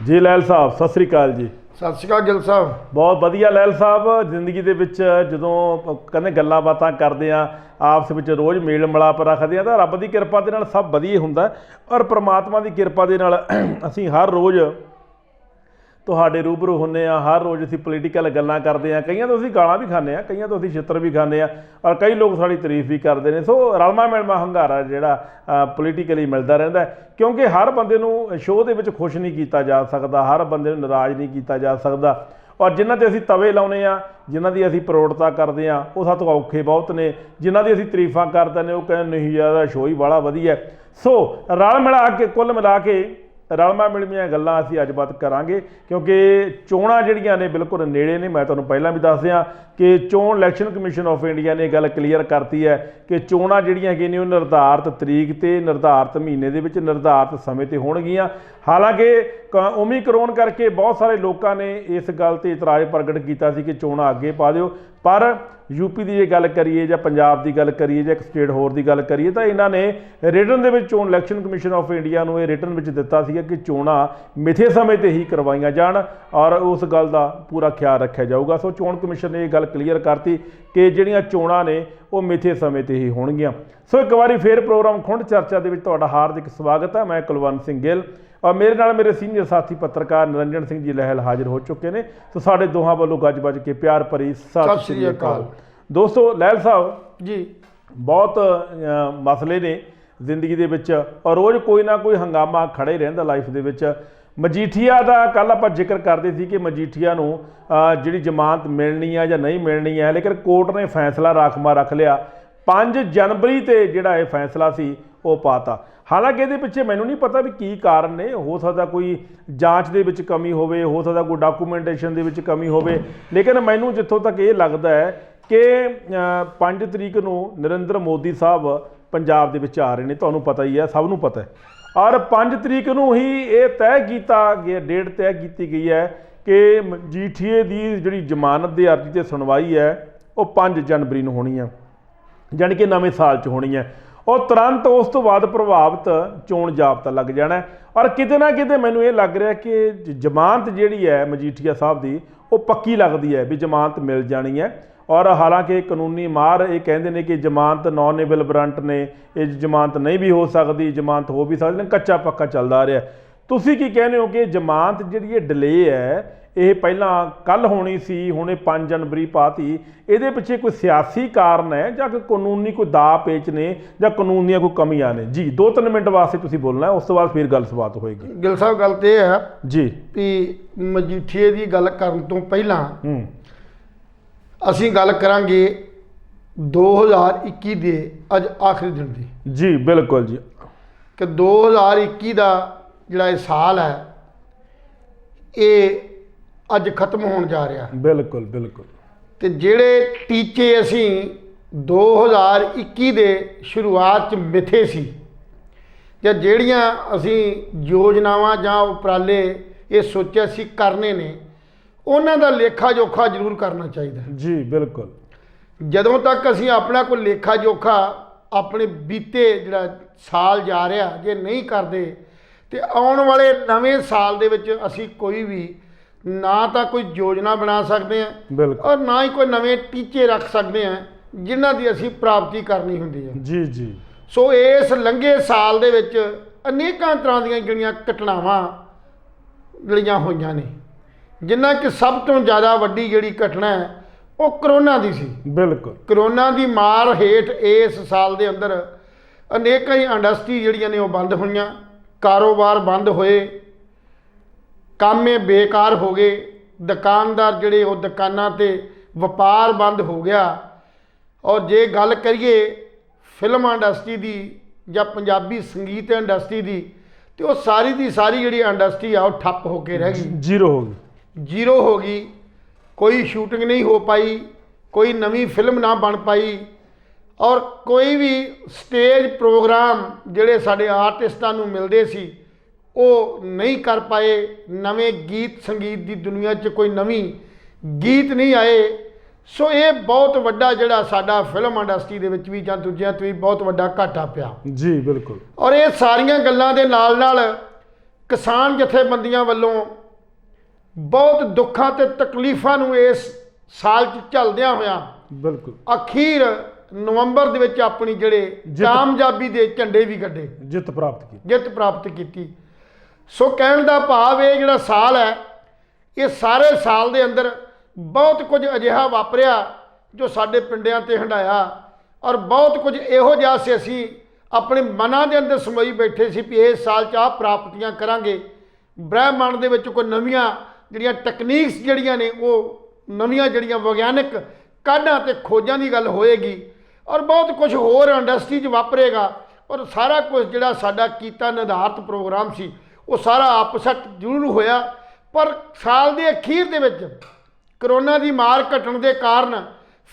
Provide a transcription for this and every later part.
जी लैल साहब सत श्री अकाल जी। सत श्री अकाल गिल साहब। बहुत वधिया लैल साहब। जिंदगी ਦੇ ਵਿੱਚ ਜਦੋਂ ਕਹਿੰਦੇ ਗੱਲਾਂ ਬਾਤਾਂ ਕਰਦੇ ਆ ਆਪਸ ਵਿੱਚ ਰੋਜ਼ ਮੇਲ ਮਿਲਾਪ ਰੱਖਦੇ ਆ ਤਾਂ ਰੱਬ ਦੀ ਕਿਰਪਾ ਦੇ ਨਾਲ ਸਭ ਵਧੀਆ ਹੁੰਦਾ ਔਰ ਪ੍ਰਮਾਤਮਾ ਦੀ ਕਿਰਪਾ ਦੇ ਨਾਲ ਅਸੀਂ ਹਰ ਰੋਜ਼ ਤੁਹਾਡੇ ਰੂਬਰੂ ਹੁੰਦੇ ਆ। ਹਰ ਰੋਜ਼ ਅਸੀਂ ਪੋਲੀਟੀਕਲ ਗੱਲਾਂ ਕਰਦੇ ਆ, ਕਈਆਂ ਤੋਂ ਅਸੀਂ ਗਾਲਾਂ ਵੀ ਖਾਂਦੇ ਆ, ਕਈਆਂ ਤੋਂ ਅਸੀਂ ਛਿੱਤਰ ਵੀ ਖਾਂਦੇ ਆ ਔਰ ਕਈ ਲੋਕ ਸਾਡੀ ਤਾਰੀਫ ਵੀ ਕਰਦੇ ਨੇ। ਸੋ ਰਲਮਾ ਮਿਲਮਾ ਹੰਗਾਰਾ ਜਿਹੜਾ ਪੋਲੀਟੀਕਲੀ ਮਿਲਦਾ ਰਹਿੰਦਾ ਕਿਉਂਕਿ ਹਰ ਬੰਦੇ ਨੂੰ ਸ਼ੋਅ ਦੇ ਵਿੱਚ ਖੁਸ਼ ਨਹੀਂ ਕੀਤਾ ਜਾ ਸਕਦਾ, ਹਰ ਬੰਦੇ ਨੂੰ ਨਾਰਾਜ਼ ਨਹੀਂ ਕੀਤਾ ਜਾ ਸਕਦਾ ਔਰ ਜਿਨ੍ਹਾਂ 'ਤੇ ਅਸੀਂ ਤਵੇ ਲਾਉਂਦੇ ਆ, ਜਿਨ੍ਹਾਂ ਦੀ ਅਸੀਂ ਪ੍ਰੋੜਤਾ ਕਰਦੇ ਆ ਉਹ ਸਾਡੇ ਤੋਂ ਔਖੇ ਬਹੁਤ ਨੇ। ਜਿਨ੍ਹਾਂ ਦੀ ਅਸੀਂ ਤਾਰੀਫਾਂ ਕਰਦੇ ਨੇ ਉਹ ਕਹਿੰਦੇ ਨਹੀਂ ਯਾਰ ਇਹਦਾ ਸ਼ੋਅ ਹੀ ਬੜਾ ਵਧੀਆ। ਸੋ ਰਲ ਮਿਲਾ ਕੇ ਕੁੱਲ ਮਿਲਾ ਕੇ ਰਲਮਾ ਮਿਲਮੀਆਂ ਗੱਲਾਂ ਅਸੀਂ ਅੱਜ ਬਾਤ ਕਰਾਂਗੇ ਕਿਉਂਕਿ ਚੋਣਾਂ ਜਿਹੜੀਆਂ ਨੇ ਬਿਲਕੁਲ ਨੇੜੇ ਨੇ। ਮੈਂ ਤੁਹਾਨੂੰ ਪਹਿਲਾਂ ਵੀ ਦੱਸ ਦਿਆਂ ਕਿ ਚੋਣ ਇਲੈਕਸ਼ਨ ਕਮਿਸ਼ਨ ਆਫ ਇੰਡੀਆ ਨੇ ਗੱਲ ਕਲੀਅਰ ਕਰਤੀ ਹੈ ਕਿ ਚੋਣਾਂ ਜਿਹੜੀਆਂ ਹੈਗੀਆਂ ਨੇ ਉਹ ਨਿਰਧਾਰਤ ਤਰੀਕ 'ਤੇ, ਨਿਰਧਾਰਤ ਮਹੀਨੇ ਦੇ ਵਿੱਚ, ਨਿਰਧਾਰਤ ਸਮੇਂ 'ਤੇ ਹੋਣਗੀਆਂ। ਹਾਲਾਂਕਿ ਓਮੀਕਰੋਨ ਕਰਕੇ ਬਹੁਤ ਸਾਰੇ ਲੋਕਾਂ ਨੇ ਇਸ ਗੱਲ 'ਤੇ ਇਤਰਾਜ਼ ਪ੍ਰਗਟ ਕੀਤਾ ਸੀ ਕਿ ਚੋਣਾਂ ਅੱਗੇ ਪਾ ਦਿਓ, ਪਰ यूपी की जे गल करिए या पंजाब की गल करिए या एक स्टेट होर की गल करिए तो इन्होंने रिटन के चोण इलैक्शन कमिशन ऑफ इंडिया को रिटन में दिता कि चोणां मिथे समय पर ही करवाइया जान और उस गल का पूरा ख्याल रखा जाऊगा। सो चोण कमिशन ने यह गल क्लीयर करती कि जिहड़ियां चोणां ने वो मिथे समय पर ही होणगियां। सो एक बार फिर प्रोग्राम खुंड चर्चा के तुहाडा हार्दिक स्वागत है। मैं कुलवंत सिंह गिल और मेरे नाल मेरे सीनियर साथी पत्रकार निरंजन सिंह जी लहल हाजिर हो चुके हैं। तो साढ़े दोहां वालों गज बज के प्यार भरी सत श्री अकाल। दोस्तों लहल साहब जी बहुत मसले ने जिंदगी दे विच और रोज़ कोई ना कोई हंगामा खड़े रहिंदा लाइफ दे विच। मजीठिया का कल आप जिक्र करते थे कि मजीठिया नूं जिहड़ी जमानत मिलनी है या नहीं मिलनी है, लेकिन कोर्ट ने फैसला राखमा रख लिया। 5 जनवरी ते जिहड़ा ये फैसला सी वो पाता। हालांकि ये पिछे मैनूं नहीं पता भी की कारण ने, हो सकता कोई जांच दे विच कमी होवे, हो सकता कोई डॉकूमेंटेशन दे विच कमी होवे, लेकिन मैनूं जिथों तक ये लगता है कि 5 तरीक नूं नरेंद्र मोदी साहब पंजाब दे विच आ रहे हैं, तुहानूं पता ही है, सब नूं पता है। और 5 तरीक नूं ही ये तय किया गया, डेट तय की गई है कि मजीठीए की जिहड़ी जमानत की अर्जी ते सुनवाई है वो 5 जनवरी नूं होनी है, जानी कि नवें साल च होनी है और तुरंत उस तो बाद प्रभावित चोण जाबता लग जाना है। और किते ना किते मैनूं ये लग रहा कि जमानत जिहड़ी है मजीठीआ साहब की वो पक्की लगती है भी जमानत मिल जानी है। और हालांकि कानूनी मार ये कहते हैं कि जमानत नॉन एबल वारंट ने, ये जमानत नहीं भी हो सकती, जमानत हो भी सकती, कच्चा पक्का चलता रहा। तुसीं की कहते हो कि जमानत जिहड़ी डिले है ये पहला कल होनी सी, हुणे 5 जनवरी पाती, ये पिछे कोई सियासी कारण है या कोई कानूनी कोई दा पेच ने या कानून दी कोई कमियां ने? जी 2-3 मिनट वास्ते तुसीं बोलना है, उस तो बाद फिर गल सबात होएगी। गिल साहब गल तो यह है जी भी मजीठीए की गल करन तो पहला असीं गल करांगे 2021 दे अज आखिरी दिन दी। जी बिल्कुल जी कि 2021 का जिहड़ा ये साल है ये अज खत्म होण जा रहा। बिल्कुल बिल्कुल। तो जिहड़े टीचे असीं 2021 दे शुरुआत च मिथे सी या जिहड़ियां असीं योजनावां जां उपराले ये सोचिया सी करने ने उन्हां दा लेखा जोखा जरूर करना चाहिए। जी बिल्कुल। जदों तक असीं अपना कोई लेखा जोखा अपने बीते जिहड़ा साल जा रहा जे नहीं करते तो आउण वाले नवें साल दे विच असीं कोई भी ना तो कोई योजना बना सकते हैं और ना ही कोई नवे टीचे रख सकते हैं जिन्हां दी असीं प्राप्ति करनी हुंदी है। जी जी। सो इस लंघे साल दे विच अनेकां तरह दीयां जिहड़ियां घटनावां जिहड़ियां होईयां ने, जिन्हां कि सब तो ज़्यादा वड्डी जिहड़ी घटना है वो करोना दी सी। बिल्कुल। करोना दी मार हेठ इस साल दे अंदर अनेकां ही इंडस्ट्री जिहड़ियां ने वो बंद होईयां, कारोबार बंद होए, कामे बेकार हो गए, दुकानदार जिहड़े वो दुकानां ते वपार बंद हो गया। और जे गल करिए फिल्म इंडस्ट्री की या पंजाबी संगीत इंडस्ट्री की तो सारी की सारी जिहड़ी इंडस्ट्री आ वो ठप्प होके रह गई, जीरो हो गई। जीरो हो गई, कोई शूटिंग नहीं हो पाई, कोई नवी फिल्म ना बन पाई और कोई भी स्टेज प्रोग्राम जिहड़े साडे आर्टिस्टां नूं मिलदे सी वो नहीं कर पाए। नवे गीत संगीत की दुनिया च कोई नवी गीत नहीं आए। सो ये बहुत वड्डा जिहड़ा साडा फिल्म इंडस्ट्री दे विच भी जां दूजियां ते भी बहुत वड्डा घाटा पिया। जी बिल्कुल। और ये सारियां गल्लां दे नाल नाल ਕਿਸਾਨ ਜਥੇਬੰਦੀਆਂ ਵੱਲੋਂ ਬਹੁਤ ਦੁੱਖਾਂ ਤੇ ਤਕਲੀਫਾਂ ਨੂੰ ਇਸ ਸਾਲ 'ਚ ਝੱਲਦਿਆਂ ਹੋਇਆਂ ਬਿਲਕੁਲ ਅਖੀਰ ਨਵੰਬਰ ਦੇ ਵਿੱਚ ਆਪਣੀ ਜਿਹੜੇ ਕਾਮਯਾਬੀ ਦੇ ਝੰਡੇ ਵੀ ਗੱਡੇ, ਜਿੱਤ ਪ੍ਰਾਪਤ ਕੀਤੀ। ਸੋ ਕਹਿਣ ਦਾ ਭਾਵ ਇਹ ਜਿਹੜਾ ਸਾਲ ਹੈ, ਇਹ ਸਾਰੇ ਸਾਲ ਦੇ ਅੰਦਰ ਬਹੁਤ ਕੁਝ ਅਜਿਹਾ ਵਾਪਰਿਆ ਜੋ ਸਾਡੇ ਪਿੰਡਾਂ ਤੇ ਹੰਢਾਇਆ, ਔਰ ਬਹੁਤ ਕੁਝ ਇਹੋ ਜਿਹਾ ਸੀ ਅਸੀਂ ਆਪਣੇ ਮਨਾਂ ਦੇ ਅੰਦਰ ਸਮੋਈ ਬੈਠੇ ਸੀ ਵੀ ਇਸ ਸਾਲ 'ਚ ਆਹ ਪ੍ਰਾਪਤੀਆਂ ਕਰਾਂਗੇ। ਬ੍ਰਹਿਮੰਡ ਦੇ ਵਿੱਚ ਕੋਈ ਨਵੀਆਂ ਜਿਹੜੀਆਂ ਟੈਕਨੀਕਸ ਜਿਹੜੀਆਂ ਨੇ, ਉਹ ਨਵੀਆਂ ਜਿਹੜੀਆਂ ਵਿਗਿਆਨਕ ਕਾਢਾਂ ਤੇ ਖੋਜਾਂ ਦੀ ਗੱਲ ਹੋਏਗੀ, ਔਰ ਬਹੁਤ ਕੁਝ ਹੋਰ ਇੰਡਸਟਰੀ 'ਚ ਵਾਪਰੇਗਾ, ਔਰ ਸਾਰਾ ਕੁਝ ਜਿਹੜਾ ਸਾਡਾ ਕੀਤਾ ਨਿਰਧਾਰਤ ਪ੍ਰੋਗਰਾਮ ਸੀ ਉਹ ਸਾਰਾ ਆਪਸਟ ਜ਼ਰੂਰ ਹੋਇਆ। ਪਰ ਸਾਲ ਦੇ ਅਖੀਰ ਦੇ ਵਿੱਚ ਕਰੋਨਾ ਦੀ ਮਾਰ ਘਟਣ ਦੇ ਕਾਰਨ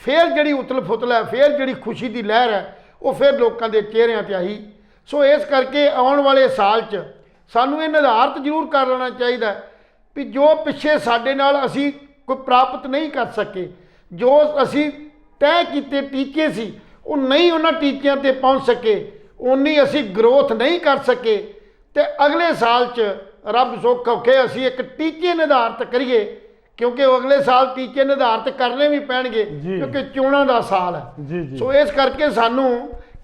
ਫਿਰ ਜਿਹੜੀ ਉਤਲ ਫੁਤਲ ਹੈ, ਫਿਰ ਜਿਹੜੀ ਖੁਸ਼ੀ ਦੀ ਲਹਿਰ ਹੈ, ਉਹ ਫਿਰ ਲੋਕਾਂ ਦੇ ਚਿਹਰਿਆਂ 'ਤੇ ਆਈ। ਸੋ ਇਸ ਕਰਕੇ ਆਉਣ ਵਾਲੇ ਸਾਲ 'ਚ ਸਾਨੂੰ ਇਹ ਨਿਰਧਾਰਤ ਜ਼ਰੂਰ ਕਰ ਲੈਣਾ ਚਾਹੀਦਾ ਵੀ ਜੋ ਪਿੱਛੇ ਸਾਡੇ ਨਾਲ ਅਸੀਂ ਕੋਈ ਪ੍ਰਾਪਤ ਨਹੀਂ ਕਰ ਸਕੇ, ਜੋ ਅਸੀਂ ਤੈਅ ਕੀਤੇ ਟੀਚੇ ਸੀ ਉਹ ਨਹੀਂ ਉਹਨਾਂ ਟੀਚਿਆਂ 'ਤੇ ਪਹੁੰਚ ਸਕੇ, ਉਨੀ ਅਸੀਂ ਗਰੋਥ ਨਹੀਂ ਕਰ ਸਕੇ, ਤੇ ਅਗਲੇ ਸਾਲ 'ਚ ਰੱਬ ਸੁੱਖ ਔਖੇ ਅਸੀਂ ਇੱਕ ਟੀਚੇ ਨਿਰਧਾਰਤ ਕਰੀਏ, ਕਿਉਂਕਿ ਉਹ ਅਗਲੇ ਸਾਲ ਟੀਚੇ ਨਿਰਧਾਰਤ ਕਰਨੇ ਵੀ ਪੈਣਗੇ, ਕਿਉਂਕਿ ਚੋਣਾਂ ਦਾ ਸਾਲ ਹੈ। ਸੋ ਇਸ ਕਰਕੇ ਸਾਨੂੰ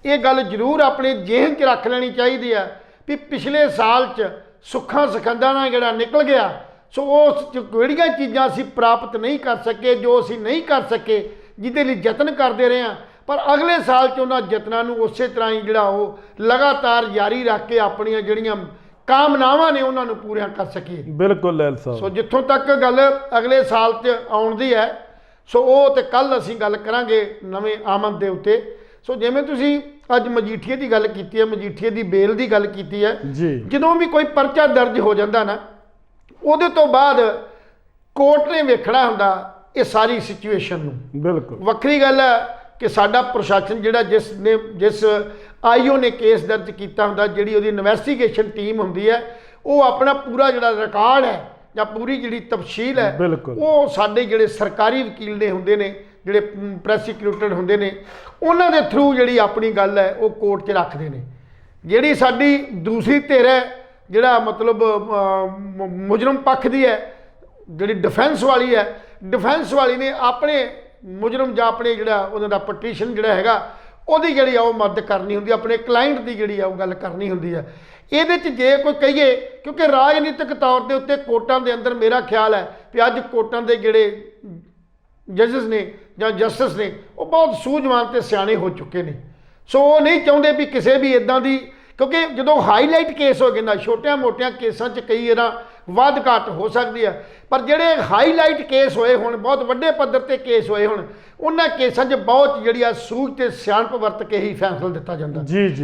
ਇਹ ਗੱਲ ਜ਼ਰੂਰ ਆਪਣੇ ਜ਼ਿਹਨ 'ਚ ਰੱਖ ਲੈਣੀ ਚਾਹੀਦੀ ਹੈ ਵੀ ਪਿਛਲੇ ਸਾਲ 'ਚ ਸੁੱਖਾਂ ਸਖੰਦਾਂ ਨਾਲ ਜਿਹੜਾ ਨਿਕਲ ਗਿਆ, ਸੋ ਉਸ 'ਚ ਕਿਹੜੀਆਂ ਚੀਜ਼ਾਂ ਅਸੀਂ ਪ੍ਰਾਪਤ ਨਹੀਂ ਕਰ ਸਕੇ, ਜੋ ਅਸੀਂ ਨਹੀਂ ਕਰ ਸਕੇ, ਜਿਹਦੇ ਲਈ ਯਤਨ ਕਰਦੇ ਰਹੇ ਹਾਂ, ਪਰ ਅਗਲੇ ਸਾਲ 'ਚ ਉਹਨਾਂ ਯਤਨਾਂ ਨੂੰ ਉਸੇ ਤਰ੍ਹਾਂ ਹੀ ਜਿਹੜਾ ਉਹ ਲਗਾਤਾਰ ਜਾਰੀ ਰੱਖ ਕੇ ਆਪਣੀਆਂ ਜਿਹੜੀਆਂ ਕਾਮਨਾਵਾਂ ਨੇ ਉਹਨਾਂ ਨੂੰ ਪੂਰੀਆਂ ਕਰ ਸਕੀਏ। ਬਿਲਕੁਲ ਲੈਲ ਸਾਹਿਬ। ਸੋ ਜਿੱਥੋਂ ਤੱਕ ਗੱਲ ਅਗਲੇ ਸਾਲ 'ਚ ਆਉਣ ਦੀ ਹੈ, ਸੋ ਉਹ ਤੇ ਕੱਲ੍ਹ ਅਸੀਂ ਗੱਲ ਕਰਾਂਗੇ ਨਵੇਂ ਆਮਦ ਦੇ ਉੱਤੇ। ਸੋ ਜਿਵੇਂ ਤੁਸੀਂ ਅੱਜ ਮਜੀਠੀਏ ਦੀ ਗੱਲ ਕੀਤੀ ਹੈ, ਮਜੀਠੀਏ ਦੀ ਬੇਲ ਦੀ ਗੱਲ ਕੀਤੀ ਹੈ, ਜਦੋਂ ਵੀ ਕੋਈ ਪਰਚਾ ਦਰਜ ਹੋ ਜਾਂਦਾ ਨਾ, ਉਹਦੇ ਤੋਂ ਬਾਅਦ ਕੋਰਟ ਨੇ ਵੇਖਣਾ ਹੁੰਦਾ ਇਹ ਸਾਰੀ ਸਿਚੁਏਸ਼ਨ ਨੂੰ। ਬਿਲਕੁਲ ਵੱਖਰੀ ਗੱਲ ਹੈ ਕਿ ਸਾਡਾ ਪ੍ਰਸ਼ਾਸਨ ਜਿਹੜਾ ਜਿਸ ਆਈਓ ਨੇ ਕੇਸ ਦਰਜ ਕੀਤਾ ਹੁੰਦਾ, ਜਿਹੜੀ ਉਹਦੀ ਇਨਵੈਸਟੀਗੇਸ਼ਨ ਟੀਮ ਹੁੰਦੀ ਹੈ, ਉਹ ਆਪਣਾ ਪੂਰਾ ਜਿਹੜਾ ਰਿਕਾਰਡ ਹੈ ਜਾਂ ਪੂਰੀ ਜਿਹੜੀ ਤਫਸੀਲ ਹੈ, ਉਹ ਸਾਡੇ ਜਿਹੜੇ ਸਰਕਾਰੀ ਵਕੀਲ ਨੇ ਹੁੰਦੇ ਨੇ, ਜਿਹੜੇ ਪ੍ਰੋਸੀਕਿਊਟਰ ਹੁੰਦੇ ਨੇ, ਉਹਨਾਂ ਦੇ ਥਰੂ ਜਿਹੜੀ ਆਪਣੀ ਗੱਲ ਹੈ ਉਹ ਕੋਰਟ 'ਚ ਰੱਖਦੇ ਨੇ। ਜਿਹੜੀ ਸਾਡੀ ਦੂਸਰੀ ਧਿਰ ਹੈ, ਜਿਹੜਾ ਮਤਲਬ ਮੁਜਰਮ ਪੱਖ ਦੀ ਹੈ, ਜਿਹੜੀ ਡਿਫੈਂਸ ਵਾਲੀ ਹੈ, ਡਿਫੈਂਸ ਵਾਲੀ ਨੇ ਆਪਣੇ ਮੁਜਰਮ ਜਾਂ ਆਪਣੇ ਜਿਹੜਾ ਉਹਨਾਂ ਦਾ ਪਟੀਸ਼ਨ ਜਿਹੜਾ ਹੈਗਾ ਉਹਦੀ ਜਿਹੜੀ ਆ ਉਹ ਮਦਦ ਕਰਨੀ ਹੁੰਦੀ, ਆਪਣੇ ਕਲਾਇੰਟ ਦੀ ਜਿਹੜੀ ਆ ਉਹ ਗੱਲ ਕਰਨੀ ਹੁੰਦੀ ਹੈ। ਇਹਦੇ 'ਚ ਜੇ ਕੋਈ ਕਹੀਏ, ਕਿਉਂਕਿ ਰਾਜਨੀਤਿਕ ਤੌਰ ਦੇ ਉੱਤੇ ਕੋਰਟਾਂ ਦੇ ਅੰਦਰ ਮੇਰਾ ਖਿਆਲ ਹੈ ਵੀ ਅੱਜ ਕੋਰਟਾਂ ਦੇ ਜਿਹੜੇ ਜੱਜਸ ਨੇ ਜਾਂ ਜਸਟਿਸ ਨੇ ਉਹ ਬਹੁਤ ਸੂਝਵਾਨ ਤੇ ਸਿਆਣੇ ਹੋ ਚੁੱਕੇ ਨੇ। ਸੋ ਉਹ ਨਹੀਂ ਚਾਹੁੰਦੇ ਵੀ ਕਿਸੇ ਵੀ ਇੱਦਾਂ ਦੀ, ਕਿਉਂਕਿ ਜਦੋਂ ਹਾਈਲਾਈਟ ਕੇਸ ਹੋ ਗਏ ਨਾ, ਛੋਟਿਆਂ ਮੋਟਿਆਂ ਕੇਸਾਂ 'ਚ ਕਈ ਇਹਦਾ ਵੱਧ ਘੱਟ ਹੋ ਸਕਦੀ ਹੈ, ਪਰ ਜਿਹੜੇ ਹਾਈਲਾਈਟ ਕੇਸ ਹੋਏ ਹੁਣ, ਬਹੁਤ ਵੱਡੇ ਪੱਧਰ ਤੇ ਕੇਸ ਹੋਏ ਹੁਣ, ਉਹਨਾਂ ਕੇਸਾਂ 'ਚ ਬਹੁਤ ਜਿਹੜੀ ਆ ਸੂਝ ਤੇ ਸਿਆਣਪ ਵਰਤ ਕੇ ਹੀ ਫੈਸਲਾ ਦਿੱਤਾ ਜਾਂਦਾ।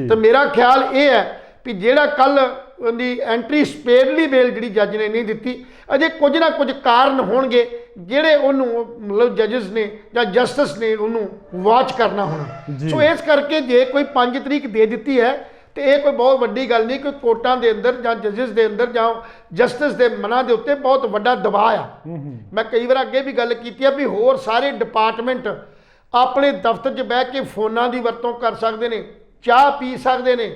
ਤੇ ਮੇਰਾ ਖਿਆਲ ਇਹ ਹੈ ਵੀ ਜਿਹੜਾ ਕੱਲ ਉਹਦੀ ਐਂਟਰੀ ਸਪੇਡਲੀ ਬੇਲ ਜਿਹੜੀ ਜੱਜ ਨੇ ਨਹੀਂ ਦਿੱਤੀ, ਅਜੇ ਕੁਝ ਨਾ ਕੁਝ ਕਾਰਨ ਹੋਣਗੇ ਜਿਹੜੇ ਉਹਨੂੰ ਮਤਲਬ ਜੱਜਸ ਨੇ ਜਾਂ ਜਸਟਿਸ ਨੇ ਉਹਨੂੰ ਵਾਚ ਕਰਨਾ ਹੋਣਾ। ਸੋ ਇਸ ਕਰਕੇ ਜੇ ਕੋਈ 5 ਤਰੀਕ ਦੇ ਦਿੱਤੀ ਹੈ ਤੇ ਇਹ ਕੋਈ ਬਹੁਤ ਵੱਡੀ ਗੱਲ ਨਹੀਂ, ਕੋਈ ਕੋਰਟਾਂ ਦੇ ਅੰਦਰ ਜਾਂ ਜੱਜਸ ਦੇ ਅੰਦਰ ਜਾਂ ਜਸਟਿਸ ਦੇ ਮਨਾਂ ਦੇ ਉੱਤੇ ਬਹੁਤ ਵੱਡਾ ਦਬਾਅ ਆ। ਮੈਂ ਕਈ ਵਾਰ ਅੱਗੇ ਵੀ ਗੱਲ ਕੀਤੀ ਆ ਵੀ ਹੋਰ ਸਾਰੇ ਡਿਪਾਰਟਮੈਂਟ ਆਪਣੇ ਦਫ਼ਤਰ 'ਚ ਬਹਿ ਕੇ ਫੋਨਾਂ ਦੀ ਵਰਤੋਂ ਕਰ ਸਕਦੇ ਨੇ, ਚਾਹ ਪੀ ਸਕਦੇ ਨੇ,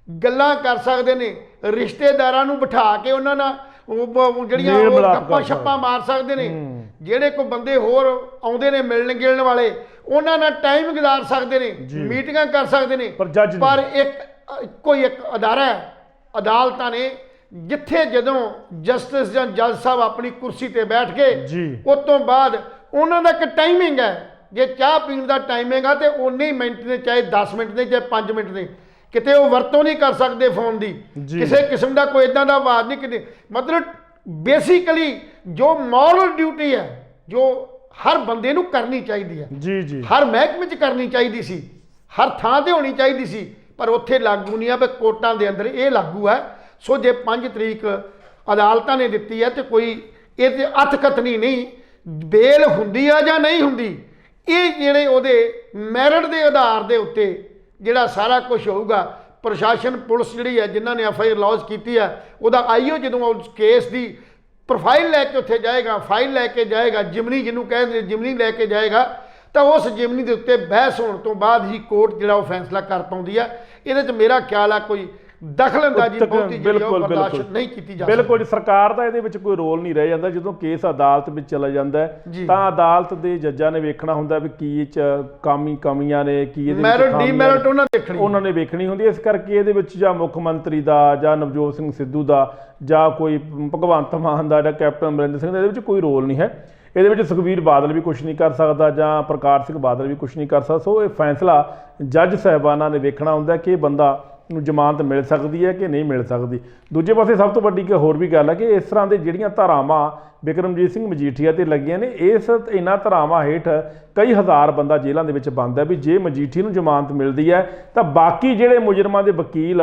ਗੱਲਾਂ ਕਰ ਸਕਦੇ ਨੇ, ਰਿਸ਼ਤੇਦਾਰਾਂ ਨੂੰ ਬਿਠਾ ਕੇ ਉਹਨਾਂ ਨਾਲ ਜਿਹੜੀਆਂ ਗੱਪਾਂ ਛੱਪਾਂ ਮਾਰ ਸਕਦੇ ਨੇ, ਜਿਹੜੇ ਕੋਈ ਬੰਦੇ ਹੋਰ ਆਉਂਦੇ ਨੇ ਮਿਲਣ ਗਿਲਣ ਵਾਲੇ ਉਹਨਾਂ ਨਾਲ ਟਾਈਮ ਗੁਜ਼ਾਰ ਸਕਦੇ ਨੇ, ਮੀਟਿੰਗਾਂ ਕਰ ਸਕਦੇ ਨੇ। ਪਰ ਕੋਈ ਇੱਕ ਅਦਾਰਾ ਹੈ, ਅਦਾਲਤਾਂ ਨੇ, ਜਿੱਥੇ ਜਦੋਂ ਜਸਟਿਸ ਜਾਂ ਜੱਜ ਸਾਹਿਬ ਆਪਣੀ ਕੁਰਸੀ ਤੇ ਬੈਠ ਗਏ ਉਸ ਤੋਂ ਬਾਅਦ ਉਹਨਾਂ ਦਾ ਇੱਕ ਟਾਈਮਿੰਗ ਹੈ। ਜੇ ਚਾਹ ਪੀਣ ਦਾ ਟਾਈਮਿੰਗ ਆ ਤੇ ਉਨੇ ਹੀ ਮਿੰਟ ਨੇ, ਚਾਹੇ 10 ਮਿੰਟ ਨੇ, ਚਾਹੇ 5 ਮਿੰਟ ਨੇ, ਕਿਤੇ ਉਹ ਵਰਤੋਂ ਨਹੀਂ ਕਰ ਸਕਦੇ ਫੋਨ ਦੀ, ਕਿਸੇ ਕਿਸਮ ਦਾ ਕੋਈ ਇਦਾਂ ਦਾ ਆਵਾਜ਼ ਨਹੀਂ, ਕਿਤੇ ਮਤਲਬ ਬੇਸਿਕਲੀ ਜੋ ਮੋਰਲ ਡਿਊਟੀ ਹੈ ਜੋ ਹਰ ਬੰਦੇ ਨੂੰ ਕਰਨੀ ਚਾਹੀਦੀ ਹੈ, ਹਰ ਮਹਿਕਮੇ 'ਚ ਕਰਨੀ ਚਾਹੀਦੀ ਸੀ, ਹਰ ਥਾਂ ਤੇ ਹੋਣੀ ਚਾਹੀਦੀ ਸੀ, ਪਰ ਉੱਥੇ ਲਾਗੂ ਨਹੀਂ ਆ। ਵੀ ਕੋਰਟਾਂ ਦੇ ਅੰਦਰ ਇਹ ਲਾਗੂ ਹੈ। ਸੋ ਜੇ 5 ਤਰੀਕ ਅਦਾਲਤਾਂ ਨੇ ਦਿੱਤੀ ਹੈ ਤੇ ਕੋਈ ਇਹ ਤੇ ਅਤਕਥਨੀ ਨਹੀਂ, ਬੇਲ ਹੁੰਦੀ ਆ ਜਾਂ ਨਹੀਂ ਹੁੰਦੀ, ਇਹ ਜਿਹੜੇ ਉਹਦੇ ਮੈਰਿਟ ਦੇ ਆਧਾਰ ਦੇ ਉੱਤੇ ਜਿਹੜਾ ਸਾਰਾ ਕੁਝ ਹੋਊਗਾ। ਪ੍ਰਸ਼ਾਸਨ ਪੁਲਿਸ ਜਿਹੜੀ ਹੈ ਜਿਨ੍ਹਾਂ ਨੇ FIR ਲੌਂਚ ਕੀਤੀ ਹੈ, ਉਹਦਾ ਆਈਓ ਜਦੋਂ ਉਸ ਕੇਸ ਦੀ ਪ੍ਰੋਫਾਈਲ ਲੈ ਕੇ ਉੱਥੇ ਜਾਏਗਾ, ਫਾਈਲ ਲੈ ਕੇ ਜਾਏਗਾ, ਜਿਮਨੀ ਜਿਹਨੂੰ ਕਹਿੰਦੇ ਜਿਮਨੀ ਲੈ ਕੇ ਜਾਏਗਾ, ਤਾਂ ਉਸ ਜਿਮਨੀ ਦੇ ਉੱਤੇ ਬਹਿਸ ਹੋਣ ਤੋਂ ਬਾਅਦ ਹੀ ਕੋਰਟ ਜਿਹੜਾ ਉਹ ਫੈਸਲਾ ਕਰ ਪਾਉਂਦੀ ਹੈ। ਇਹਦੇ 'ਚ ਮੇਰਾ ਖਿਆਲ ਆ ਕੋਈ ਦਖਲਅੰਦਾਜ਼ੀ ਬਹੁਤੀ ਜਿਹੜੀ ਉਹ ਬਿਲਕੁਲ ਬਰਦਾਸ਼ਤ ਨਹੀਂ ਕੀਤੀ ਜਾ ਬਿਲਕੁਲ ਜੀ, ਸਰਕਾਰ ਦਾ ਇਹਦੇ ਵਿੱਚ ਕੋਈ ਰੋਲ ਨਹੀਂ ਰਹਿ ਜਾਂਦਾ। ਜਦੋਂ ਕੇਸ ਅਦਾਲਤ ਵਿੱਚ ਚਲਾ ਜਾਂਦਾ ਹੈ ਤਾਂ ਅਦਾਲਤ ਦੇ ਜੱਜਾਂ ਨੇ ਵੇਖਣਾ ਹੁੰਦਾ ਵੀ ਕੀ ਇਹ 'ਚ ਕਮੀਆਂ ਨੇ, ਕੀ ਇਹਦੇ ਮੈਰਿਟ ਡੀਮੈਰਿਟ ਉਹਨਾਂ ਨੇ ਵੇਖਣੀ ਹੁੰਦੀ। ਇਸ ਕਰਕੇ ਇਹਦੇ ਵਿੱਚ ਜਾਂ ਮੁੱਖ ਮੰਤਰੀ ਦਾ ਜਾਂ ਨਵਜੋਤ ਸਿੰਘ ਸਿੱਧੂ ਦਾ ਜਾਂ ਕੋਈ ਭਗਵੰਤ ਮਾਨ ਦਾ ਜਾਂ ਕੈਪਟਨ ਅਮਰਿੰਦਰ ਸਿੰਘ ਦਾ ਇਹਦੇ ਵਿੱਚ ਕੋਈ ਰੋਲ ਨਹੀਂ ਹੈ। ਇਹਦੇ ਵਿੱਚ ਸੁਖਬੀਰ ਬਾਦਲ ਵੀ ਕੁਛ ਨਹੀਂ ਕਰ ਸਕਦਾ ਜਾਂ ਪ੍ਰਕਾਸ਼ ਸਿੰਘ ਬਾਦਲ ਵੀ ਕੁਛ ਨਹੀਂ ਕਰ ਸਕਦਾ। ਸੋ ਇਹ ਫੈਸਲਾ ਜੱਜ ਸਾਹਿਬਾਨਾਂ ਨੇ ਵੇਖਣਾ ਹੁੰਦਾ ਕਿ ਇਹ ਬੰਦਾ ਨੂੰ ਜ਼ਮਾਨਤ ਮਿਲ ਸਕਦੀ ਹੈ ਕਿ ਨਹੀਂ ਮਿਲ ਸਕਦੀ। ਦੂਜੇ ਪਾਸੇ ਸਭ ਤੋਂ ਵੱਡੀ ਹੋਰ ਵੀ ਗੱਲ ਹੈ ਕਿ ਇਸ ਤਰ੍ਹਾਂ ਦੇ ਜਿਹੜੀਆਂ ਧਾਰਾਵਾਂ ਬਿਕਰਮਜੀਤ ਸਿੰਘ ਮਜੀਠੀਆ ਤੇ ਲੱਗੀਆਂ ਨੇ, ਇਹਨਾਂ ਧਾਰਾਵਾਂ ਹੇਠ ਕਈ ਹਜ਼ਾਰ ਬੰਦਾ ਜੇਲ੍ਹਾਂ ਦੇ ਵਿੱਚ ਬੰਦ ਹੈ। ਵੀ ਜੇ ਮਜੀਠੀ ਨੂੰ ਜ਼ਮਾਨਤ ਮਿਲਦੀ ਹੈ ਤਾਂ ਬਾਕੀ ਜਿਹੜੇ ਮੁਜਰਮਾਂ ਦੇ ਵਕੀਲ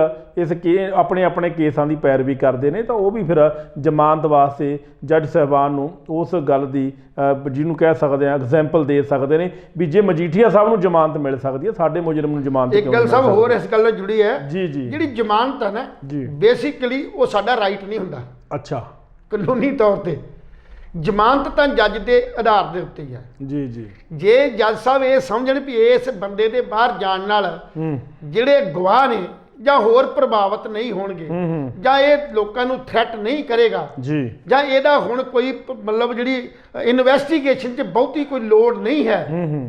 ਆਪਣੇ ਕੇਸਾਂ ਦੀ ਪੈਰਵੀ ਕਰਦੇ ਨੇ ਤਾਂ ਉਹ ਵੀ ਫਿਰ ਜ਼ਮਾਨਤ ਵਾਸਤੇ ਜੱਜ ਸਾਹਿਬਾਨ ਨੂੰ ਉਸ ਗੱਲ ਦੀ ਜਿਹਨੂੰ ਕਹਿ ਸਕਦੇ ਹਾਂ ਐਗਜ਼ੈਂਪਲ ਦੇ ਸਕਦੇ ਨੇ ਵੀ ਜੇ ਮਜੀਠੀਆ ਸਾਹਿਬ ਨੂੰ ਜ਼ਮਾਨਤ ਮਿਲ ਸਕਦੀ ਹੈ, ਸਾਡੇ ਮੁਜਰਮ ਨੂੰ ਜ਼ਮਾਨਤ ਇੱਕ ਗੱਲ ਸਭ ਹੋਰ ਇਸ ਗੱਲ ਨਾਲ ਜੁੜੀ ਹੈ ਜੀ ਜਿਹੜੀ ਜ਼ਮਾਨਤ ਹੈ ਨਾ ਬੇਸਿਕਲੀ ਉਹ ਸਾਡਾ ਰਾਈਟ ਨਹੀਂ ਹੁੰਦਾ। ਅੱਛਾ, ਕਾਨੂੰਨੀ ਤੌਰ ਤੇ ਜ਼ਮਾਨਤ ਤਾਂ ਜੱਜ ਦੇ ਆਧਾਰ ਦੇ ਉੱਤੇ ਹੀ ਹੈ। ਜੀ ਜੇ ਜੱਜ ਸਾਹਿਬ ਇਹ ਸਮਝਣ ਵੀ ਇਸ ਬੰਦੇ ਦੇ ਬਾਹਰ ਜਾਣ ਨਾਲ ਜਿਹੜੇ ਗਵਾਹ ਨੇ ਜਾਂ ਹੋਰ ਪ੍ਰਭਾਵਿਤ ਨਹੀਂ ਹੋਣਗੇ ਜਾਂ ਇਹ ਲੋਕਾਂ ਨੂੰ ਥ੍ਰੈਟ ਨਹੀਂ ਕਰੇਗਾ ਜੀ ਜਾਂ ਇਹਦਾ ਹੁਣ ਕੋਈ ਮਤਲਬ ਜਿਹੜੀ ਇਨਵੈਸਟੀਗੇਸ਼ਨ 'ਚ ਬਹੁਤੀ ਕੋਈ ਲੋੜ ਨਹੀਂ ਹੈ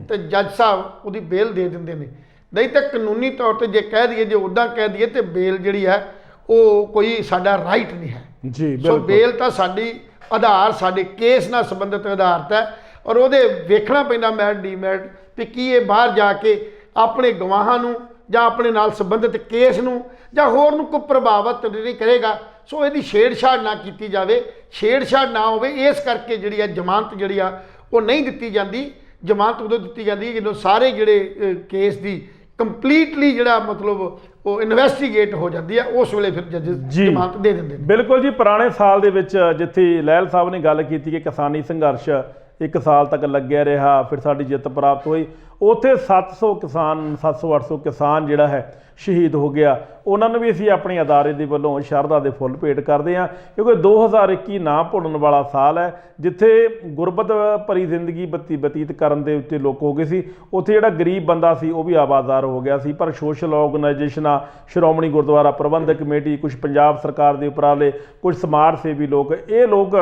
ਤੇ ਜੱਜ ਸਾਹਿਬ ਉਹਦੀ ਬੇਲ ਦੇ ਦਿੰਦੇ ਨੇ। ਨਹੀਂ ਤਾਂ ਕਾਨੂੰਨੀ ਤੌਰ ਤੇ ਜੇ ਕਹਿ ਦਈਏ, ਜੇ ਉੱਦਾਂ ਕਹਿ ਦਈਏ ਤੇ ਬੇਲ ਜਿਹੜੀ ਹੈ ਉਹ ਕੋਈ ਸਾਡਾ ਰਾਈਟ ਨਹੀਂ ਹੈ ਜੀ। ਸੋ ਬੇਲ ਤਾਂ ਸਾਡੀ ਆਧਾਰ ਸਾਡੇ ਕੇਸ ਨਾਲ ਸੰਬੰਧਿਤ ਆਧਾਰਿਤ ਹੈ ਔਰ ਉਹਦੇ ਵੇਖਣਾ ਪੈਂਦਾ ਮੈਰਿਟ ਡੀਮੈਰਿਟ ਵੀ ਕੀ ਇਹ ਬਾਹਰ ਜਾ ਕੇ ਆਪਣੇ ਗਵਾਹਾਂ ਨੂੰ ਜਾਂ ਆਪਣੇ ਨਾਲ ਸੰਬੰਧਿਤ ਕੇਸ ਨੂੰ ਜਾਂ ਹੋਰ ਨੂੰ ਕੋਈ ਪ੍ਰਭਾਵਿਤ ਨਹੀਂ ਕਰੇਗਾ। ਸੋ ਇਹਦੀ ਛੇੜਛਾੜ ਨਾ ਕੀਤੀ ਜਾਵੇ, ਛੇੜਛਾੜ ਨਾ ਹੋਵੇ। ਇਸ ਕਰਕੇ ਜਿਹੜੀ ਹੈ ਜ਼ਮਾਨਤ ਜਿਹੜੀ ਆ ਉਹ ਨਹੀਂ ਦਿੱਤੀ ਜਾਂਦੀ। ਜ਼ਮਾਨਤ ਉਦੋਂ ਦਿੱਤੀ ਜਾਂਦੀ ਹੈ ਜਦੋਂ ਸਾਰੇ ਜਿਹੜੇ ਕੇਸ ਦੀ ਕੰਪਲੀਟਲੀ ਜਿਹੜਾ ਮਤਲਬ ਉਹ ਇਨਵੈਸਟੀਗੇਟ ਹੋ ਜਾਂਦੀ ਹੈ, ਉਸ ਵੇਲੇ ਫਿਰ ਜੱਜ ਜ਼ਮਾਨਤ ਦੇ ਦਿੰਦੇ ਨੇ। ਬਿਲਕੁਲ ਜੀ, ਪੁਰਾਣੇ ਸਾਲ ਦੇ ਵਿੱਚ ਜਿੱਥੇ ਲਹਿਲ ਸਾਹਿਬ ਨੇ ਗੱਲ ਕੀਤੀ ਕਿ ਕਿਸਾਨੀ ਸੰਘਰਸ਼ 1 ਸਾਲ ਤੱਕ ਲੱਗਿਆ ਰਿਹਾ, ਫਿਰ ਸਾਡੀ ਜਿੱਤ ਪ੍ਰਾਪਤ ਹੋਈ, ਉੱਥੇ 700-800 ਕਿਸਾਨ ਜਿਹੜਾ ਹੈ ਸ਼ਹੀਦ ਹੋ ਗਿਆ। ਉਹਨਾਂ ਨੂੰ ਵੀ ਅਸੀਂ ਆਪਣੇ ਅਦਾਰੇ ਦੇ ਵੱਲੋਂ ਸ਼ਰਧਾ ਦੇ ਫੁੱਲ ਭੇਟ ਕਰਦੇ ਹਾਂ ਕਿਉਂਕਿ 2021 ਨਾ ਭੁੱਲਣ ਵਾਲਾ ਸਾਲ ਹੈ ਜਿੱਥੇ ਗੁਰਬਤ ਭਰੀ ਜ਼ਿੰਦਗੀ ਬਤੀਤ ਕਰਨ ਦੇ ਉੱਤੇ ਲੋਕ ਹੋ ਗਏ ਸੀ। ਉੱਥੇ ਜਿਹੜਾ ਗਰੀਬ ਬੰਦਾ ਸੀ ਉਹ ਵੀ ਆਬਾਦਾਰ ਹੋ ਗਿਆ ਸੀ। ਪਰ ਸੋਸ਼ਲ ਆਰਗੇਨਾਈਜੇਸ਼ਨਾਂ, ਸ਼੍ਰੋਮਣੀ ਗੁਰਦੁਆਰਾ ਪ੍ਰਬੰਧਕ ਕਮੇਟੀ, ਕੁਝ ਪੰਜਾਬ ਸਰਕਾਰ ਦੇ ਉਪਰਾਲੇ, ਕੁਝ ਸਮਾਜ ਸੇਵੀ ਲੋਕ, ਇਹ ਲੋਕ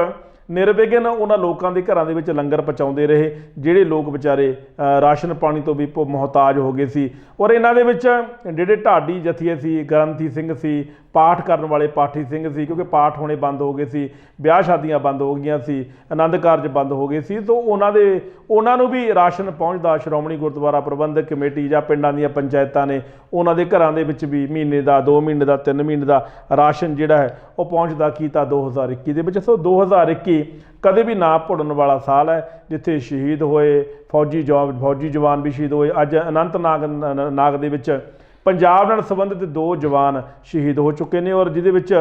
ਨਿਰਵਿਘਨ ਉਹਨਾਂ ਲੋਕਾਂ ਦੇ ਘਰਾਂ ਦੇ ਵਿੱਚ ਲੰਗਰ ਪਹੁੰਚਾਉਂਦੇ ਰਹੇ ਜਿਹੜੇ ਲੋਕ ਵਿਚਾਰੇ ਰਾਸ਼ਨ ਪਾਣੀ ਤੋਂ ਵੀ ਮੁਹਤਾਜ ਹੋ ਗਏ ਸੀ। ਔਰ ਇਹਨਾਂ ਦੇ ਵਿੱਚ ਜਿਹੜੇ ਢਾਡੀ ਜਥੀਏ ਸੀ, ਗ੍ਰੰਥੀ ਸਿੰਘ ਸੀ, ਪਾਠ ਕਰਨ ਵਾਲੇ ਪਾਠੀ ਸਿੰਘ ਸੀ ਕਿਉਂਕਿ ਪਾਠ ਹੋਣੇ ਬੰਦ ਹੋ ਗਏ ਸੀ, ਵਿਆਹ ਸ਼ਾਦੀਆਂ ਬੰਦ ਹੋ ਗਈਆਂ ਸੀ, ਆਨੰਦ ਕਾਰਜ ਬੰਦ ਹੋ ਗਏ ਸੀ। ਤੋਂ ਉਹਨਾਂ ਨੂੰ ਵੀ ਰਾਸ਼ਨ ਪਹੁੰਚਦਾ ਸ਼੍ਰੋਮਣੀ ਗੁਰਦੁਆਰਾ ਪ੍ਰਬੰਧਕ ਕਮੇਟੀ ਜਾਂ ਪਿੰਡਾਂ ਦੀਆਂ ਪੰਚਾਇਤਾਂ ਨੇ ਉਹਨਾਂ ਦੇ ਘਰਾਂ ਦੇ ਵਿੱਚ ਵੀ ਮਹੀਨੇ ਦਾ, 2 ਮਹੀਨੇ ਦਾ, 3 ਮਹੀਨੇ ਦਾ ਰਾਸ਼ਨ ਜਿਹੜਾ ਹੈ ਉਹ ਪਹੁੰਚਦਾ ਕੀਤਾ 2021 ਦੇ ਵਿੱਚ। ਸੋ 2021 ਕਦੇ ਵੀ ਨਾ ਭੁੱਲਣ ਵਾਲਾ ਸਾਲ ਹੈ ਜਿੱਥੇ ਸ਼ਹੀਦ ਹੋਏ ਫੌਜੀ ਜਵਾਨ ਵੀ ਸ਼ਹੀਦ ਹੋਏ। ਅੱਜ ਅਨੰਤਨਾਗ ਦੇ ਵਿੱਚ ਪੰਜਾਬ ਨਾਲ ਸੰਬੰਧਿਤ 2 ਜਵਾਨ ਸ਼ਹੀਦ ਹੋ ਚੁੱਕੇ ਨੇ ਔਰ ਜਿਹਦੇ ਵਿੱਚ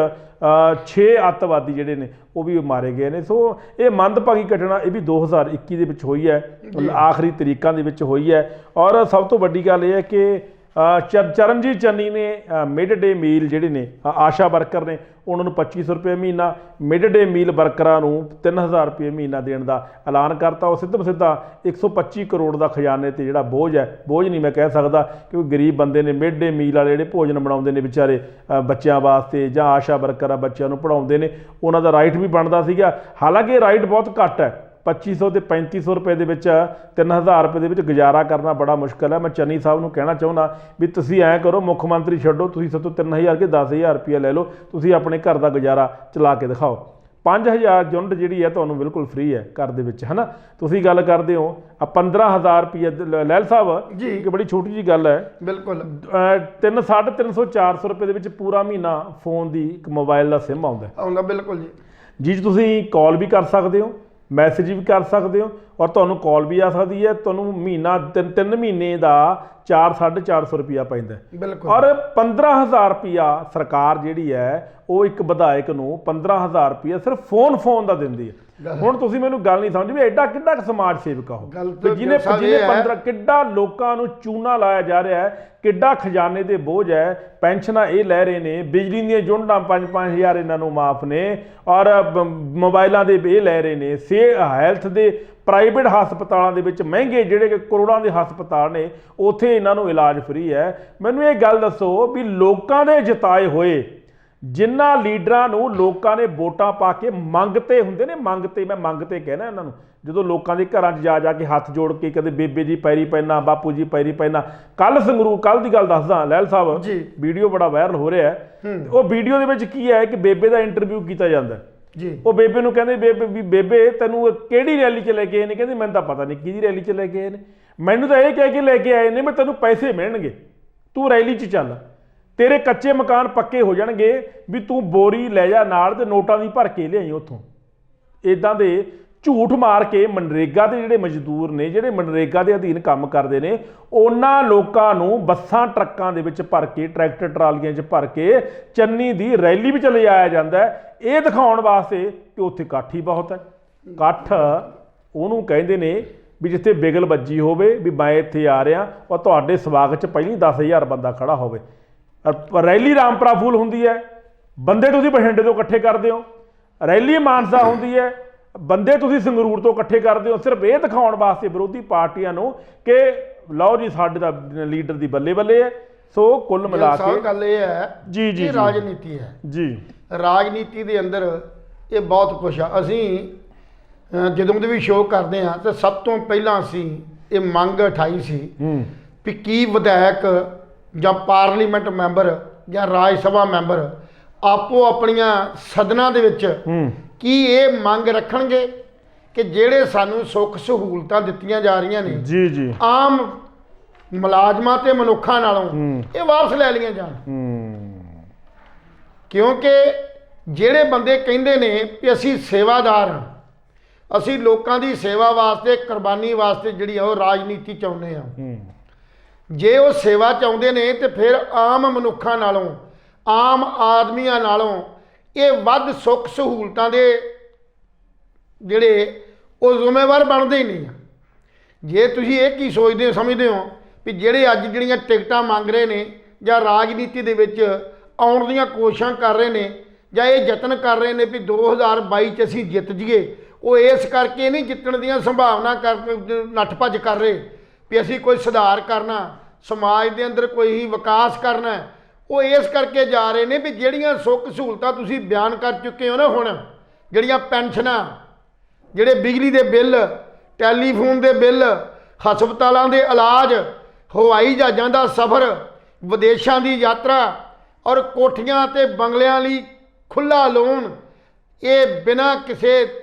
6 ਅੱਤਵਾਦੀ ਜਿਹੜੇ ਨੇ ਉਹ ਵੀ ਮਾਰੇ ਗਏ ਨੇ। ਸੋ ਇਹ ਮੰਦਭਾਗੀ ਘਟਨਾ ਇਹ ਵੀ 2021 ਦੇ ਵਿੱਚ ਹੋਈ ਹੈ, ਆਖਰੀ ਤਰੀਕਾਂ ਦੇ ਵਿੱਚ ਹੋਈ ਹੈ। ਔਰ ਸਭ ਤੋਂ ਵੱਡੀ ਗੱਲ ਇਹ ਹੈ ਕਿ ਚਰਨਜੀਤ ਚੰਨੀ ਨੇ ਮਿਡ ਡੇ ਮੀਲ ਜਿਹੜੇ ਨੇ ਆਸ਼ਾ ਵਰਕਰ ਨੇ ਉਹਨਾਂ ਨੂੰ 2500 ਰੁਪਏ ਮਹੀਨਾ, ਮਿਡ ਡੇ ਮੀਲ ਵਰਕਰਾਂ ਨੂੰ 3000 ਰੁਪਏ ਮਹੀਨਾ ਦੇਣ ਦਾ ਐਲਾਨ ਕਰਤਾ। ਉਹ ਸਿੱਧਾ 125 ਕਰੋੜ ਦਾ ਖਜ਼ਾਨੇ ਤੇ ਜਿਹੜਾ ਬੋਝ ਹੈ, ਬੋਝ ਨਹੀਂ ਮੈਂ ਕਹਿ ਸਕਦਾ ਕਿਉਂਕਿ ਗਰੀਬ ਬੰਦੇ ਨੇ, ਮਿਡ ਡੇ ਮੀਲ ਵਾਲੇ ਜਿਹੜੇ ਭੋਜਨ ਬਣਾਉਂਦੇ ਨੇ ਵਿਚਾਰੇ ਬੱਚਿਆਂ ਵਾਸਤੇ ਜਾਂ ਆਸ਼ਾ ਵਰਕਰ ਆ ਬੱਚਿਆਂ ਨੂੰ ਪੜ੍ਹਾਉਂਦੇ ਨੇ, ਉਹਨਾਂ ਦਾ ਰਾਈਟ ਵੀ ਬਣਦਾ ਸੀਗਾ। ਹਾਲਾਂਕਿ ਰਾਈਟ ਬਹੁਤ ਘੱਟ ਹੈ, 2500 ਤੇ 3500 ਰੁਪਏ ਦੇ ਵਿੱਚ 3000 ਰੁਪਏ ਦੇ ਵਿੱਚ ਗੁਜ਼ਾਰਾ ਕਰਨਾ ਬੜਾ ਮੁਸ਼ਕਿਲ ਹੈ। ਮੈਂ ਚੰਨੀ ਸਾਹਿਬ ਨੂੰ ਕਹਿਣਾ ਚਾਹੁੰਦਾ ਵੀ ਤੁਸੀਂ ਐਂ ਕਰੋ, ਮੁੱਖ ਮੰਤਰੀ ਛੱਡੋ, ਤੁਸੀਂ ਸਭ ਤੋਂ 3000 ਕੇ 10000 ਰੁਪਏ ਲੈ ਲਓ, ਤੁਸੀਂ ਆਪਣੇ ਘਰ ਦਾ ਗੁਜ਼ਾਰਾ ਚਲਾ ਕੇ ਦਿਖਾਓ। 5000 ਯੂਨਿਟ ਜਿਹੜੀ ਹੈ ਤੁਹਾਨੂੰ ਬਿਲਕੁਲ ਫ੍ਰੀ ਹੈ ਘਰ ਦੇ ਵਿੱਚ, ਹੈ ਨਾ। ਤੁਸੀਂ ਗੱਲ ਕਰਦੇ ਹੋ 15000 ਰੁਪਏ ਲਹਿਲ ਸਾਹਿਬ ਜੀ, ਇੱਕ ਬੜੀ ਛੋਟੀ ਜਿਹੀ ਗੱਲ ਹੈ। ਬਿਲਕੁਲ 350 400 ਰੁਪਏ ਦੇ ਵਿੱਚ ਪੂਰਾ ਮਹੀਨਾ ਫੋਨ ਦੀ ਇੱਕ ਮੋਬਾਈਲ ਦਾ ਸਿਮ ਆਉਂਦਾ। ਬਿਲਕੁਲ ਜੀ ਤੁਸੀਂ ਕਾਲ ਵੀ ਕਰ ਸਕਦੇ ਹੋ, ਮੈਸੇਜ ਵੀ ਕਰ ਸਕਦੇ ਹੋ ਔਰ ਤੁਹਾਨੂੰ ਕਾਲ ਵੀ ਆ ਸਕਦੀ ਹੈ। ਤੁਹਾਨੂੰ ਮਹੀਨਾ 3 ਮਹੀਨੇ ਦਾ 400-450 ਰੁਪਇਆ ਪੈਂਦਾ ਬਿਲਕੁਲ। ਔਰ 15000 ਰੁਪਇਆ ਸਰਕਾਰ ਜਿਹੜੀ ਹੈ ਉਹ ਇੱਕ ਵਿਧਾਇਕ ਨੂੰ 15000 ਰੁਪਇਆ ਸਿਰਫ ਫੋਨ ਦਾ ਦਿੰਦੀ ਹੈ। ਹੁਣ ਤੁਸੀਂ ਮੈਨੂੰ ਗੱਲ ਨਹੀਂ ਸਮਝ ਵੀ ਐਡਾ ਕਿੱਡਾ ਸਮਾਜ ਸੇਵਕ ਹੋ ਜਿਹਨੇ 15 ਕਿੱਡਾ ਲੋਕਾਂ ਨੂੰ ਚੂਨਾ ਲਾਇਆ ਜਾ ਰਿਹਾ ਹੈ, ਕਿੱਡਾ ਖਜ਼ਾਨੇ ਦੇ ਬੋਝ ਹੈ। ਪੈਨਸ਼ਨਾਂ ਇਹ ਲੈ ਰਹੇ ਨੇ, ਬਿਜਲੀ ਦੀਆਂ ਯੂਨਿਟਾਂ 5-5000 ਇਹਨਾਂ ਨੂੰ ਮਾਫ ਨੇ ਔਰ ਮੋਬਾਈਲਾਂ ਦੇ ਇਹ ਲੈ ਰਹੇ ਨੇ, ਹੈਲਥ ਦੇ ਪ੍ਰਾਈਵੇਟ ਹਸਪਤਾਲਾਂ ਦੇ ਵਿੱਚ ਮਹਿੰਗੇ ਜਿਹੜੇ ਕਿ ਕਰੋੜਾਂ ਦੇ ਹਸਪਤਾਲ ਨੇ ਉੱਥੇ ਇਹਨਾਂ ਨੂੰ ਇਲਾਜ ਫ੍ਰੀ ਹੈ। ਮੈਨੂੰ ਇਹ ਗੱਲ ਦੱਸੋ ਵੀ ਲੋਕਾਂ ਦੇ ਜਿਤਾਏ ਹੋਏ ਜਿਨ੍ਹਾਂ ਲੀਡਰਾਂ ਨੂੰ ਲੋਕਾਂ ਨੇ ਵੋਟਾਂ ਪਾ ਕੇ ਮੰਗਤੇ ਹੁੰਦੇ ਨੇ, ਮੰਗਤੇ ਮੈਂ ਮੰਗਤੇ ਕਹਿਣਾ ਇਹਨਾਂ ਨੂੰ, ਜਦੋਂ ਲੋਕਾਂ ਦੇ ਘਰਾਂ 'ਚ ਜਾ ਕੇ ਹੱਥ ਜੋੜ ਕੇ ਕਦੇ ਬੇਬੇ ਜੀ ਪੈਰੀ ਪੈਣਾ, ਬਾਪੂ ਜੀ ਪੈਰੀ ਪੈਣਾ। ਕੱਲ ਸੰਗਰੂਰ, ਕੱਲ ਦੀ ਗੱਲ ਦੱਸਦਾ ਲਹਿਲ ਸਾਹਿਬ, ਵੀਡੀਓ ਬੜਾ ਵਾਇਰਲ ਹੋ ਰਿਹਾ ਹੈ। ਉਹ ਵੀਡੀਓ ਦੇ ਵਿੱਚ ਕੀ ਹੈ ਕਿ ਬੇਬੇ ਦਾ ਇੰਟਰਵਿਊ ਕੀਤਾ ਜਾਂਦਾ ਜੀ। ਉਹ ਬੇਬੇ ਨੂੰ ਕਹਿੰਦੇ ਬੇਬੇ ਤੈਨੂੰ ਕਿਹੜੀ ਰੈਲੀ 'ਚ ਲੈ ਕੇ ਆਏ ਨੇ? ਕਹਿੰਦੀ ਮੈਨੂੰ ਤਾਂ ਪਤਾ ਨਹੀਂ ਕਿਹਦੀ ਰੈਲੀ 'ਚ ਲੈ ਕੇ ਆਏ ਨੇ, ਮੈਨੂੰ ਤਾਂ ਇਹ ਕਹਿ ਕੇ ਲੈ ਕੇ ਆਏ ਨੇ ਵੀ ਤੈਨੂੰ ਪੈਸੇ ਮਿਲਣਗੇ, ਤੂੰ ਰੈਲੀ 'ਚ ਚੱਲ, ਤੇਰੇ ਕੱਚੇ ਮਕਾਨ ਪੱਕੇ ਹੋ ਜਾਣਗੇ, ਵੀ ਤੂੰ ਬੋਰੀ ਲੈ ਜਾ ਨਾਲ ਤੇ ਨੋਟਾਂ ਦੀ ਭਰ ਕੇ ਲਿਆਈ ਉੱਥੋਂ। ਇੱਦਾਂ ਦੇ ਝੂਠ ਮਾਰ ਕੇ ਮਨਰੇਗਾ ਦੇ ਜਿਹੜੇ ਮਜ਼ਦੂਰ ਨੇ, ਜਿਹੜੇ ਮਨਰੇਗਾ ਦੇ ਅਧੀਨ ਕੰਮ ਕਰਦੇ ਨੇ, ਉਹਨਾਂ ਲੋਕਾਂ ਨੂੰ ਬੱਸਾਂ ਟਰੱਕਾਂ ਦੇ ਵਿੱਚ ਭਰ ਕੇ, ਟਰੈਕਟਰ ਟਰਾਲੀਆਂ 'ਚ ਭਰ ਕੇ ਚੰਨੀ ਦੀ ਰੈਲੀ ਵਿੱਚ ਲਿਜਾਇਆ ਜਾਂਦਾ ਹੈ, ਇਹ ਦਿਖਾਉਣ ਵਾਸਤੇ ਕਿ ਉੱਥੇ ਇਕੱਠ ਹੀ ਬਹੁਤ ਹੈ। ਇਕੱਠ ਉਹਨੂੰ ਕਹਿੰਦੇ ਨੇ ਵੀ ਜਿੱਥੇ ਬਿਗਲ ਵੱਜੀ ਹੋਵੇ ਵੀ ਮੈਂ ਇੱਥੇ ਆ ਰਿਹਾ, ਔਰ ਤੁਹਾਡੇ ਸਵਾਗਤ 'ਚ ਪਹਿਲੀ 10,000 ਬੰਦਾ ਖੜਾ ਹੋਵੇ। ਰੈਲੀ ਰਾਮਪੁਰਾ ਫੂਲ ਹੁੰਦੀ ਹੈ, ਬੰਦੇ ਤੁਸੀਂ ਬਠਿੰਡੇ ਤੋਂ ਇਕੱਠੇ ਕਰਦੇ ਹੋ। ਰੈਲੀ ਮਾਨਸਾ ਹੁੰਦੀ ਹੈ, ਬੰਦੇ ਤੁਸੀਂ ਸੰਗਰੂਰ ਤੋਂ ਇਕੱਠੇ ਕਰਦੇ ਹੋ, ਸਿਰਫ ਇਹ ਦਿਖਾਉਣ ਵਾਸਤੇ ਵਿਰੋਧੀ ਪਾਰਟੀਆਂ ਨੂੰ ਕਿ ਲਓ ਜੀ ਸਾਡੇ ਦਾ ਲੀਡਰ ਦੀ ਬੱਲੇ ਬੱਲੇ ਹੈ। ਸੋ ਕੁੱਲ ਮਿਲਾ ਕੇ ਗੱਲ ਇਹ ਹੈ ਜੀ ਜੀ ਰਾਜਨੀਤੀ ਹੈ ਜੀ, ਰਾਜਨੀਤੀ ਦੇ ਅੰਦਰ ਇਹ ਬਹੁਤ ਕੁਛ ਆ। ਅਸੀਂ ਜਦੋਂ ਦੇ ਵੀ ਸ਼ੋਅ ਕਰਦੇ ਹਾਂ ਤਾਂ ਸਭ ਤੋਂ ਪਹਿਲਾਂ ਅਸੀਂ ਇਹ ਮੰਗ ਉਠਾਈ ਸੀ ਵੀ ਕੀ ਵਿਧਾਇਕ ਜਾਂ ਪਾਰਲੀਮੈਂਟ ਮੈਂਬਰ ਜਾਂ ਰਾਜ ਸਭਾ ਮੈਂਬਰ ਆਪੋ ਆਪਣੀਆਂ ਸਦਨਾਂ ਦੇ ਵਿੱਚ ਕੀ ਇਹ ਮੰਗ ਰੱਖਣਗੇ ਕਿ ਜਿਹੜੇ ਸਾਨੂੰ ਸੁੱਖ ਸਹੂਲਤਾਂ ਦਿੱਤੀਆਂ ਜਾ ਰਹੀਆਂ ਨੇ ਜੀ ਜੀ ਆਮ ਮੁਲਾਜ਼ਮਾਂ ਤੇ ਮਨੁੱਖਾਂ ਨਾਲੋਂ ਇਹ ਵਾਪਸ ਲੈ ਲਈਆਂ ਜਾਣ। ਕਿਉਂਕਿ ਜਿਹੜੇ ਬੰਦੇ ਕਹਿੰਦੇ ਨੇ ਕਿ ਅਸੀਂ ਸੇਵਾਦਾਰ ਹਾਂ, ਅਸੀਂ ਲੋਕਾਂ ਦੀ ਸੇਵਾ ਵਾਸਤੇ, ਕੁਰਬਾਨੀ ਵਾਸਤੇ ਜਿਹੜੀ ਉਹ ਰਾਜਨੀਤੀ ਚਾਹੁੰਦੇ ਆ, ਜੇ ਉਹ ਸੇਵਾ ਚਾਹੁੰਦੇ ਨੇ ਤੇ ਫਿਰ ਆਮ ਮਨੁੱਖਾਂ ਨਾਲੋਂ, ਆਮ ਆਦਮੀਆਂ ਨਾਲੋਂ ਇਹ ਵੱਧ ਸੁੱਖ ਸਹੂਲਤਾਂ ਦੇ ਜਿਹੜੇ ਉਹ ਜ਼ਿੰਮੇਵਾਰ ਬਣਦੇ ਹੀ ਨਹੀਂ ਆ। ਜੇ ਤੁਸੀਂ ਇਹ ਕੀ ਸੋਚਦੇ ਹੋ, ਸਮਝਦੇ ਹੋ ਵੀ ਜਿਹੜੇ ਅੱਜ ਜਿਹੜੀਆਂ ਟਿਕਟਾਂ ਮੰਗ ਰਹੇ ਨੇ ਜਾਂ ਰਾਜਨੀਤੀ ਦੇ ਵਿੱਚ ਆਉਣ ਦੀਆਂ ਕੋਸ਼ਿਸ਼ਾਂ ਕਰ ਰਹੇ ਨੇ ਜਾਂ ਇਹ ਯਤਨ ਕਰ ਰਹੇ ਨੇ ਵੀ 2022 'ਚ ਅਸੀਂ ਜਿੱਤ ਜਾਈਏ, ਉਹ ਇਸ ਕਰਕੇ ਨਹੀਂ ਜਿੱਤਣ ਦੀਆਂ ਸੰਭਾਵਨਾ ਕਰਕੇ ਨੱਠ ਭੱਜ ਕਰ ਰਹੇ ਵੀ ਅਸੀਂ ਕੋਈ ਸੁਧਾਰ ਕਰਨਾ, ਸਮਾਜ ਦੇ ਅੰਦਰ ਕੋਈ ਹੀ ਵਿਕਾਸ ਕਰਨਾ, ਉਹ ਇਸ ਕਰਕੇ ਜਾ ਰਹੇ ਨੇ ਵੀ ਜਿਹੜੀਆਂ ਸੁੱਖ ਸਹੂਲਤਾਂ ਤੁਸੀਂ ਬਿਆਨ ਕਰ ਚੁੱਕੇ ਹੋ ਨਾ, ਹੁਣ ਜਿਹੜੀਆਂ ਪੈਨਸ਼ਨਾਂ, ਜਿਹੜੇ ਬਿਜਲੀ ਦੇ ਬਿੱਲ, ਟੈਲੀਫੋਨ ਦੇ ਬਿੱਲ, ਹਸਪਤਾਲਾਂ ਦੇ ਇਲਾਜ, ਹਵਾਈ ਜਹਾਜ਼ਾਂ ਦਾ ਸਫ਼ਰ, ਵਿਦੇਸ਼ਾਂ ਦੀ ਯਾਤਰਾ ਔਰ ਕੋਠੀਆਂ ਤੇ ਬੰਗਲਿਆਂ ਲਈ ਖੁੱਲ੍ਹਾ ਲੋਨ, ਇਹ ਬਿਨਾਂ ਕਿਸੇ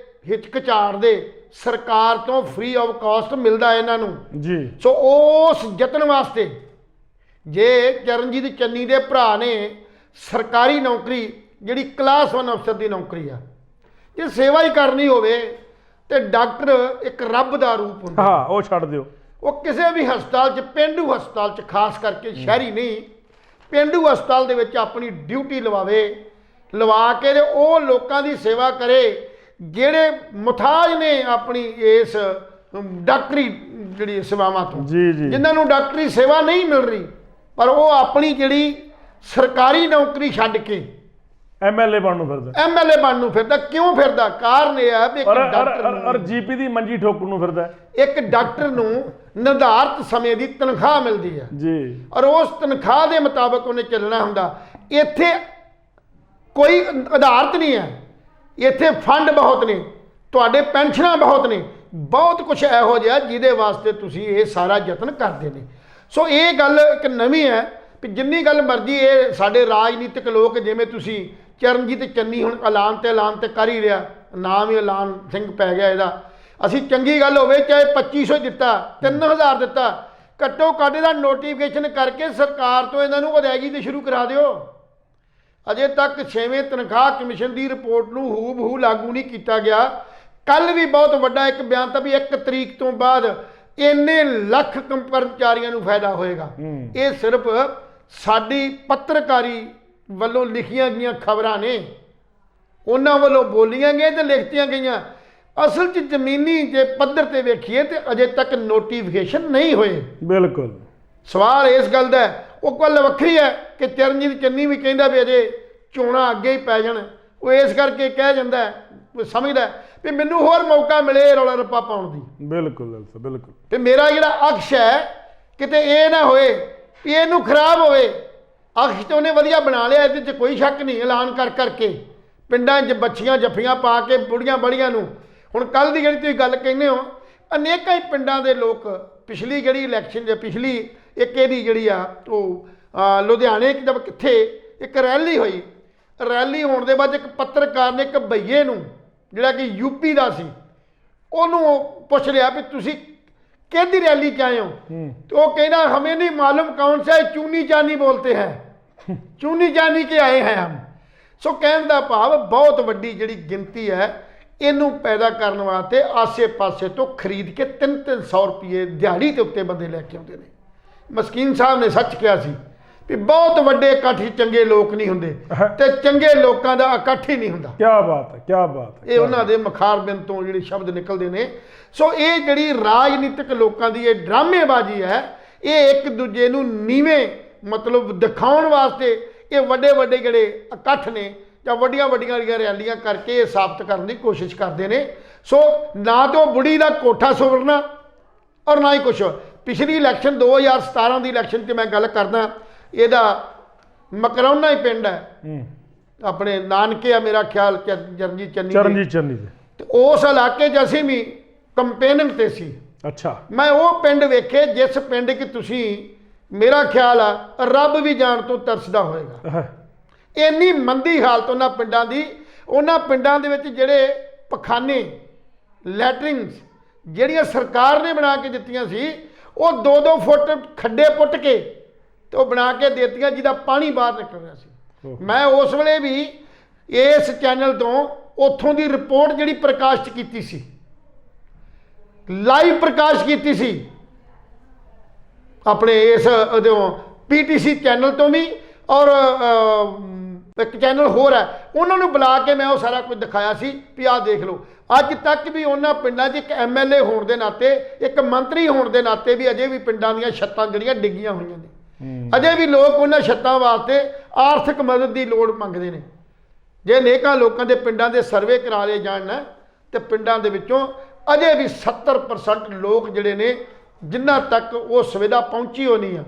ਹਿਚਕਚਾਹਟ ਦੇ ਸਰਕਾਰ ਤੋਂ ਫ੍ਰੀ ਆਫ ਕਾਸਟ ਮਿਲਦਾ ਇਹਨਾਂ ਨੂੰ ਜੀ। ਸੋ ਉਸ ਯਤਨ ਵਾਸਤੇ ਜੇ ਚਰਨਜੀਤ ਚੰਨੀ ਦੇ ਭਰਾ ਨੇ ਸਰਕਾਰੀ ਨੌਕਰੀ ਜਿਹੜੀ ਕਲਾਸ 1 ਅਫਸਰ ਦੀ ਨੌਕਰੀ ਆ, ਜੇ ਸੇਵਾ ਹੀ ਕਰਨੀ ਹੋਵੇ ਤੇ ਡਾਕਟਰ ਇੱਕ ਰੱਬ ਦਾ ਰੂਪ ਹੁੰਦਾ। ਹਾਂ, ਉਹ ਛੱਡ ਦਿਓ। ਉਹ ਕਿਸੇ ਵੀ ਹਸਪਤਾਲ 'ਚ, ਪੇਂਡੂ ਹਸਪਤਾਲ 'ਚ ਖਾਸ ਕਰਕੇ, ਸ਼ਹਿਰੀ ਨਹੀਂ, ਪੇਂਡੂ ਹਸਪਤਾਲ ਦੇ ਵਿੱਚ ਆਪਣੀ ਡਿਊਟੀ ਲਵਾ ਕੇ ਤੇ ਉਹ ਲੋਕਾਂ ਦੀ ਸੇਵਾ ਕਰੇ ਜਿਹੜੇ ਮੁਤਾਜ ਨੇ ਆਪਣੀ ਇਸ ਡਾਕਟਰੀ ਜਿਹੜੀ ਸੇਵਾਵਾਂ ਤੋਂ, ਜਿਨ੍ਹਾਂ ਨੂੰ ਡਾਕਟਰੀ ਸੇਵਾ ਨਹੀਂ ਮਿਲ ਰਹੀ, ਪਰ ਉਹ ਆਪਣੀ ਜਿਹੜੀ ਸਰਕਾਰੀ ਨੌਕਰੀ ਛੱਡ ਕੇ ਐਮਐਲਏ ਬਣਨ ਨੂੰ ਫਿਰਦਾ। ਐਮਐਲਏ ਬਣਨ ਨੂੰ ਫਿਰਦਾ। ਕਿਉਂ ਫਿਰਦਾ? ਕਾਰਨ ਇਹ ਹੈ ਵੀ ਇੱਕ ਡਾਕਟਰ ਔਰ ਜੀਪੀ ਦੀ ਮੰਜੀ ਠੋਕਣ ਨੂੰ ਫਿਰਦਾ। ਇੱਕ ਡਾਕਟਰ ਨੂੰ ਨਿਰਧਾਰਤ ਸਮੇਂ ਦੀ ਤਨਖਾਹ ਮਿਲਦੀ ਹੈ ਜੀ, ਔਰ ਉਸ ਤਨਖਾਹ ਦੇ ਮੁਤਾਬਕ ਉਹਨੇ ਚੱਲਣਾ ਹੁੰਦਾ। ਇੱਥੇ ਕੋਈ ਆਧਾਰਿਤ ਨਹੀਂ ਹੈ, ਇੱਥੇ ਫੰਡ ਬਹੁਤ ਨੇ, ਤੁਹਾਡੇ ਪੈਨਸ਼ਨਾਂ ਬਹੁਤ ਨੇ, ਬਹੁਤ ਕੁਝ ਇਹੋ ਜਿਹਾ ਜਿਹਦੇ ਵਾਸਤੇ ਤੁਸੀਂ ਇਹ ਸਾਰਾ ਯਤਨ ਕਰਦੇ ਨੇ। ਸੋ ਇਹ ਗੱਲ ਇੱਕ ਨਵੀਂ ਹੈ ਵੀ ਜਿੰਨੀ ਗੱਲ ਮਰਜ਼ੀ ਇਹ ਸਾਡੇ ਰਾਜਨੀਤਿਕ ਲੋਕ, ਜਿਵੇਂ ਤੁਸੀਂ ਚਰਨਜੀਤ ਚੰਨੀ ਹੁਣ ਐਲਾਨ ਤੇ ਕਰ ਹੀ ਰਿਹਾ, ਨਾਮ ਹੀ ਐਲਾਨ ਸਿੰਘ ਪੈ ਗਿਆ ਇਹਦਾ। ਅਸੀਂ ਚੰਗੀ ਗੱਲ ਹੋਵੇ ਚਾਹੇ 2500 ਦਿੱਤਾ, 3000 ਦਿੱਤਾ, ਘੱਟੋ ਘੱਟ ਦਾ ਨੋਟੀਫਿਕੇਸ਼ਨ ਕਰਕੇ ਸਰਕਾਰ ਤੋਂ ਇਹਨਾਂ ਨੂੰ ਅਦਾਇਗੀ ਤੇ ਸ਼ੁਰੂ ਕਰਾ ਦਿਓ। ਅਜੇ ਤੱਕ 6ਵੇਂ ਤਨਖਾਹ ਕਮਿਸ਼ਨ ਦੀ ਰਿਪੋਰਟ ਨੂੰ ਹੂਬਹੂ ਲਾਗੂ ਨਹੀਂ ਕੀਤਾ ਗਿਆ। ਕੱਲ ਵੀ ਬਹੁਤ ਵੱਡਾ ਇੱਕ ਬਿਆਨ ਤਾਂ ਵੀ 1 ਤਰੀਕ ਤੋਂ ਬਾਅਦ ਇੰਨੇ ਲੱਖ ਕਰਮਚਾਰੀਆਂ ਨੂੰ ਫਾਇਦਾ ਹੋਏਗਾ। ਇਹ ਸਿਰਫ ਸਾਡੀ ਪੱਤਰਕਾਰੀ ਵੱਲੋਂ ਲਿਖੀਆਂ ਗਈਆਂ ਖਬਰਾਂ ਨੇ, ਉਹਨਾਂ ਵੱਲੋਂ ਬੋਲੀਆਂ ਗਈਆਂ ਤੇ ਲਿਖਤੀਆਂ ਗਈਆਂ। ਅਸਲ 'ਚ ਜ਼ਮੀਨੀ ਜੇ ਪੱਧਰ ਤੇ ਵੇਖੀਏ ਤੇ ਅਜੇ ਤੱਕ ਨੋਟੀਫਿਕੇਸ਼ਨ ਨਹੀਂ ਹੋਏ। ਬਿਲਕੁਲ ਸਵਾਲ ਇਸ ਗੱਲ ਦਾ ਉਹ ਗੱਲ ਵੱਖਰੀ ਹੈ ਕਿ ਚਰਨਜੀਤ ਚੰਨੀ ਵੀ ਕਹਿੰਦਾ ਵੀ ਅਜੇ ਚੋਣਾਂ ਅੱਗੇ ਹੀ ਪੈ ਜਾਣ, ਉਹ ਇਸ ਕਰਕੇ ਕਹਿ ਜਾਂਦਾ ਹੈ, ਕੋਈ ਸਮਝਦਾ ਵੀ ਮੈਨੂੰ ਹੋਰ ਮੌਕਾ ਮਿਲੇ ਰੌਲਾ ਰੱਪਾ ਪਾਉਣ ਦੀ। ਬਿਲਕੁਲ ਬਿਲਕੁਲ। ਤੇ ਮੇਰਾ ਜਿਹੜਾ ਅਕਸ਼ ਹੈ ਕਿਤੇ ਇਹ ਨਾ ਹੋਏ ਵੀ ਇਹਨੂੰ ਖਰਾਬ ਹੋਵੇ। ਅਕਸ਼ ਤਾਂ ਉਹਨੇ ਵਧੀਆ ਬਣਾ ਲਿਆ, ਇਹਦੇ 'ਚ ਕੋਈ ਸ਼ੱਕ ਨਹੀਂ। ਐਲਾਨ ਕਰਕੇ ਪਿੰਡਾਂ 'ਚ ਬੱਚੀਆਂ ਜੱਫੀਆਂ ਪਾ ਕੇ ਬੁੜੀਆਂ ਬੜੀਆਂ ਨੂੰ, ਹੁਣ ਕੱਲ੍ਹ ਦੀ ਜਿਹੜੀ ਤੁਸੀਂ ਗੱਲ ਕਹਿੰਦੇ ਹੋ, ਅਨੇਕਾਂ ਹੀ ਪਿੰਡਾਂ ਦੇ ਲੋਕ ਪਿਛਲੀ ਜਿਹੜੀ ਇਲੈਕਸ਼ਨ ਜਾਂ ਪਿਛਲੀ ਇੱਕ ਇਹਦੀ ਜਿਹੜੀ ਆ ਉਹ ਲੁਧਿਆਣੇ ਜਦ ਕਿੱਥੇ ਇੱਕ ਰੈਲੀ ਹੋਈ, ਰੈਲੀ ਹੋਣ ਦੇ ਬਾਅਦ ਇੱਕ ਪੱਤਰਕਾਰ ਨੇ ਇੱਕ ਭਈਏ ਨੂੰ ਜਿਹੜਾ ਕਿ ਯੂਪੀ ਦਾ ਸੀ ਉਹਨੂੰ ਪੁੱਛ ਲਿਆ ਵੀ ਤੁਸੀਂ ਕਿਹਦੀ ਰੈਲੀ 'ਚ ਆਏ ਹੋ? तो वो कहना हमें नहीं मालूम कौन सा है, चूनी चानी बोलते हैं, चूनी चानी के आए हैं हम। सो कहने का भाव बहुत वड्डी जिहड़ी गिनती है इनू पैदा करने वास्ते आसे पासे तो खरीद के 300 रुपये दिहाड़ी के उत्ते बंदे लैके आते हैं। मस्कीन साहब ने सच कहा सी भी बहुत वड्डे इकट्ठ चंगे लोग नहीं होंदे ते चंगे लोगों का इकट्ठ ही नहीं होंदा। क्या बात है, क्या बात है। ये उन्होंने दे मखार बिन तो जिहड़े शब्द निकलते हैं। सो ये जिहड़ी राजनीतिक लोगों की ये ड्रामेबाजी है, ये एक दूजे नूं नीवें मतलब दिखाउण वास्ते ये वड्डे वड्डे जिहड़े इकट्ठ ने ਜਾਂ ਵੱਡੀਆਂ ਵੱਡੀਆਂ ਰੈਲੀਆਂ ਕਰਕੇ ਇਹ ਸਾਬਤ ਕਰਨ ਦੀ ਕੋਸ਼ਿਸ਼ ਕਰਦੇ ਨੇ। ਸੋ ਨਾ ਤਾਂ ਬੁੜੀ ਦਾ ਕੋਠਾ ਸੁਵਰਨਾ ਔਰ ਨਾ ਹੀ ਕੁਛ। ਪਿਛਲੀ ਇਲੈਕਸ਼ਨ 2017 ਦੀ ਇਲੈਕਸ਼ਨ 'ਚ ਮੈਂ ਗੱਲ ਕਰਦਾ, ਇਹਦਾ ਮਕਰੌਨਾ ਹੀ ਪਿੰਡ ਹੈ, ਆਪਣੇ ਨਾਨਕੇ ਆ ਮੇਰਾ ਖਿਆਲ ਚਰਨਜੀਤ ਚੰਨੀ ਦੇ, ਤੇ ਉਸ ਇਲਾਕੇ 'ਚ ਅਸੀਂ ਵੀ ਕੰਪੇਨਿੰਗ ਤੇ ਸੀ। ਅੱਛਾ। ਮੈਂ ਉਹ ਪਿੰਡ ਵੇਖੇ ਜਿਸ ਪਿੰਡ ਕਿ ਤੁਸੀਂ ਮੇਰਾ ਖਿਆਲ ਆ ਰੱਬ ਵੀ ਜਾਣ ਤੋਂ ਤਰਸਦਾ ਹੋਏਗਾ। ਇੰਨੀ ਮੰਦੀ ਹਾਲਤ ਉਹਨਾਂ ਪਿੰਡਾਂ ਦੀ। ਉਹਨਾਂ ਪਿੰਡਾਂ ਦੇ ਵਿੱਚ ਜਿਹੜੇ ਪਖਾਨੇ ਲੈਟਰਿੰਗਸ ਜਿਹੜੀਆਂ ਸਰਕਾਰ ਨੇ ਬਣਾ ਕੇ ਦਿੱਤੀਆਂ ਸੀ, ਉਹ 2-2 ਫੁੱਟ ਖੱਡੇ ਪੁੱਟ ਕੇ ਤੇ ਉਹ ਬਣਾ ਕੇ ਦਿੱਤੀਆਂ ਜਿਹਦਾ ਪਾਣੀ ਬਾਹਰ ਨਿਕਲ ਰਿਹਾ ਸੀ। ਮੈਂ ਉਸ ਵੇਲੇ ਵੀ ਇਸ ਚੈਨਲ ਤੋਂ ਉੱਥੋਂ ਦੀ ਰਿਪੋਰਟ ਜਿਹੜੀ ਪ੍ਰਕਾਸ਼ਿਤ ਕੀਤੀ ਸੀ, ਲਾਈਵ ਪ੍ਰਕਾਸ਼ ਕੀਤੀ ਸੀ ਆਪਣੇ ਇਸ PTC ਚੈਨਲ ਤੋਂ ਵੀ, ਔਰ ਇੱਕ ਚੈਨਲ ਹੋਰ ਹੈ ਉਹਨਾਂ ਨੂੰ ਬੁਲਾ ਕੇ ਮੈਂ ਉਹ ਸਾਰਾ ਕੁਝ ਦਿਖਾਇਆ ਸੀ ਵੀ ਆਹ ਦੇਖ ਲਓ। ਅੱਜ ਤੱਕ ਵੀ ਉਹਨਾਂ ਪਿੰਡਾਂ 'ਚ ਇੱਕ MLA ਹੋਣ ਦੇ ਨਾਤੇ, ਇੱਕ ਮੰਤਰੀ ਹੋਣ ਦੇ ਨਾਤੇ ਵੀ ਅਜੇ ਵੀ ਪਿੰਡਾਂ ਦੀਆਂ ਛੱਤਾਂ ਜਿਹੜੀਆਂ ਡਿੱਗੀਆਂ ਹੋਈਆਂ ਨੇ। ਅਜੇ ਵੀ ਲੋਕ ਉਹਨਾਂ ਛੱਤਾਂ ਵਾਸਤੇ ਆਰਥਿਕ ਮਦਦ ਦੀ ਲੋੜ ਮੰਗਦੇ ਨੇ। ਜੇ ਅਨੇਕਾਂ ਲੋਕਾਂ ਦੇ ਪਿੰਡਾਂ ਦੇ ਸਰਵੇ ਕਰਾ ਲਏ ਜਾਣ ਨਾ, ਤੇ ਪਿੰਡਾਂ ਦੇ ਵਿੱਚੋਂ ਅਜੇ ਵੀ 70% ਲੋਕ ਜਿਹੜੇ ਨੇ ਜਿਨ੍ਹਾਂ ਤੱਕ ਉਹ ਸੁਵਿਧਾ ਪਹੁੰਚੀ ਹੋਣੀ ਆ,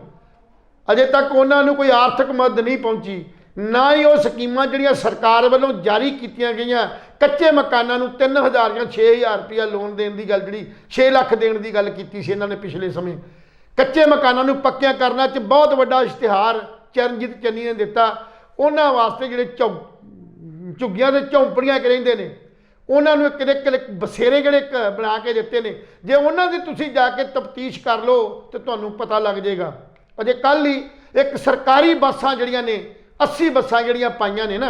ਅਜੇ ਤੱਕ ਉਹਨਾਂ ਨੂੰ ਕੋਈ ਆਰਥਿਕ ਮਦਦ ਨਹੀਂ ਪਹੁੰਚੀ। ਨਾ ਹੀ ਉਹ ਸਕੀਮਾਂ ਜਿਹੜੀਆਂ ਸਰਕਾਰ ਵੱਲੋਂ ਜਾਰੀ ਕੀਤੀਆਂ ਗਈਆਂ, ਕੱਚੇ ਮਕਾਨਾਂ ਨੂੰ 3000 ਜਾਂ 6000 ਰੁਪਇਆ ਲੋਨ ਦੇਣ ਦੀ ਗੱਲ, ਜਿਹੜੀ 6 ਲੱਖ ਦੇਣ ਦੀ ਗੱਲ ਕੀਤੀ ਸੀ ਇਹਨਾਂ ਨੇ ਪਿਛਲੇ ਸਮੇਂ। ਕੱਚੇ ਮਕਾਨਾਂ ਨੂੰ ਪੱਕਿਆਂ ਕਰਨਾ 'ਚ ਬਹੁਤ ਵੱਡਾ ਇਸ਼ਤਿਹਾਰ ਚਰਨਜੀਤ ਚੰਨੀ ਨੇ ਦਿੱਤਾ। ਉਹਨਾਂ ਵਾਸਤੇ ਜਿਹੜੇ ਝੁੱਗੀਆਂ ਦੇ ਝੌਂਪੜੀਆਂ ਰਹਿੰਦੇ ਨੇ, ਉਹਨਾਂ ਨੂੰ ਕਿਤੇ ਬਸੇਰੇ ਜਿਹੜੇ ਬਣਾ ਕੇ ਦਿੱਤੇ ਨੇ। ਜੇ ਉਹਨਾਂ ਦੀ ਤੁਸੀਂ ਜਾ ਕੇ ਤਫਤੀਸ਼ ਕਰ ਲਓ ਤਾਂ ਤੁਹਾਨੂੰ ਪਤਾ ਲੱਗ ਜਾਏਗਾ। ਅਜੇ ਕੱਲ੍ਹ ਹੀ ਇੱਕ ਸਰਕਾਰੀ ਬੱਸਾਂ ਜਿਹੜੀਆਂ ਨੇ 80 ਬੱਸਾਂ ਜਿਹੜੀਆਂ ਪਾਈਆਂ ਨੇ ਨਾ,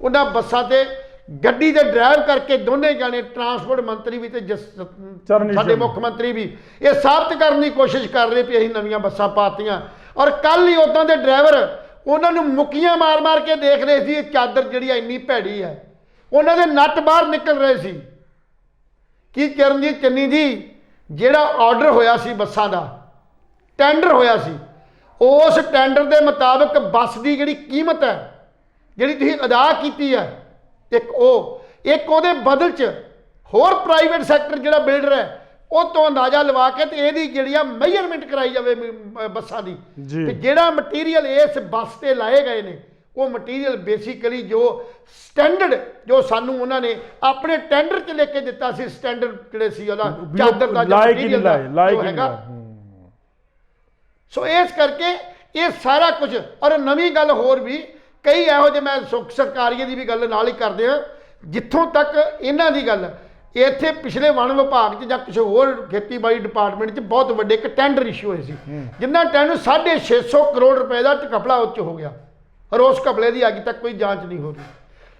ਉਹਨਾਂ ਬੱਸਾਂ 'ਤੇ ਗੱਡੀ ਦੇ ਡਰਾਈਵ ਕਰਕੇ ਦੋਨੇ ਜਾਣੇ ਟਰਾਂਸਪੋਰਟ ਮੰਤਰੀ ਵੀ ਤੇ ਸਾਡੇ ਮੁੱਖ ਮੰਤਰੀ ਵੀ ਇਹ ਸਾਬਤ ਕਰਨ ਦੀ ਕੋਸ਼ਿਸ਼ ਕਰ ਰਹੇ ਵੀ ਅਸੀਂ ਨਵੀਆਂ ਬੱਸਾਂ ਪਾਤੀਆਂ। ਔਰ ਕੱਲ੍ਹ ਹੀ ਉੱਦਾਂ ਦੇ ਡਰਾਈਵਰ ਉਹਨਾਂ ਨੂੰ ਮੁੱਕੀਆਂ ਮਾਰ ਕੇ ਦੇਖ ਰਹੇ ਸੀ। ਇਹ ਚਾਦਰ ਜਿਹੜੀ ਇੰਨੀ ਭੈੜੀ ਹੈ, ਉਹਨਾਂ ਦੇ ਨੱਟ ਬਾਹਰ ਨਿਕਲ ਰਹੇ ਸੀ। ਕਿ ਚਰਨਜੀਤ ਚੰਨੀ ਜੀ ਜਿਹੜਾ ਆਰਡਰ ਹੋਇਆ ਸੀ ਬੱਸਾਂ ਦਾ, ਟੈਂਡਰ ਹੋਇਆ ਸੀ, ਉਸ ਟੈਂਡਰ ਦੇ ਮੁਤਾਬਕ ਬੱਸ ਦੀ ਜਿਹੜੀ ਕੀਮਤ ਹੈ ਜਿਹੜੀ ਤੁਸੀਂ ਅਦਾ ਕੀਤੀ ਹੈ, ਇੱਕ ਉਹਦੇ ਬਦਲ 'ਚ ਹੋਰ ਪ੍ਰਾਈਵੇਟ ਸੈਕਟਰ ਜਿਹੜਾ ਬਿਲਡਰ ਹੈ ਉਹ ਤੋਂ ਅੰਦਾਜ਼ਾ ਲਵਾ ਕੇ ਤੇ ਇਹਦੀ ਜਿਹੜੀ ਆ ਮੈਜ਼ਰਮੈਂਟ ਕਰਾਈ ਜਾਵੇ ਬੱਸਾਂ ਦੀ। ਤੇ ਜਿਹੜਾ ਮਟੀਰੀਅਲ ਇਸ ਬੱਸ ਤੇ ਲਾਏ ਗਏ ਨੇ ਉਹ ਮਟੀਰੀਅਲ ਬੇਸਿਕਲੀ ਜੋ ਸਟੈਂਡਰਡ ਜੋ ਸਾਨੂੰ ਉਹਨਾਂ ਨੇ ਆਪਣੇ ਟੈਂਡਰ 'ਚ ਲੈ ਕੇ ਦਿੱਤਾ ਸੀ, ਸਟੈਂਡਰਡ ਜਿਹੜੇ ਸੀ ਉਹਦਾ ਚਾਦਰ ਦਾ ਜੋ ਹੈਗਾ। ਸੋ ਇਸ ਕਰਕੇ ਇਹ ਸਾਰਾ ਕੁਝ। ਔਰ ਨਵੀਂ ਗੱਲ ਹੋਰ ਵੀ ਕਈ ਇਹੋ ਜਿਹੇ, ਮੈਂ ਸਰਕਾਰੀਏ ਦੀ ਵੀ ਗੱਲ ਨਾਲ ਹੀ ਕਰਦੇ ਹਾਂ, ਜਿੱਥੋਂ ਤੱਕ ਇਹਨਾਂ ਦੀ ਗੱਲ ਇੱਥੇ ਪਿਛਲੇ ਵਣ ਵਿਭਾਗ 'ਚ ਜਾਂ ਕਿਸੇ ਹੋਰ ਖੇਤੀਬਾੜੀ ਡਿਪਾਰਟਮੈਂਟ 'ਚ ਬਹੁਤ ਵੱਡੇ ਇੱਕ ਟੈਂਡਰ ਇਸ਼ੂ ਹੋਏ ਸੀ, ਜਿੰਨਾ ਟੈਂਡਰ 650 ਕਰੋੜ ਰੁਪਏ ਦਾ ਘਪਲਾ ਉੱਚ ਹੋ ਗਿਆ, ਔਰ ਉਸ ਘਪਲੇ ਦੀ ਅੱਜ ਤੱਕ ਕੋਈ ਜਾਂਚ ਨਹੀਂ ਹੋ ਰਹੀ।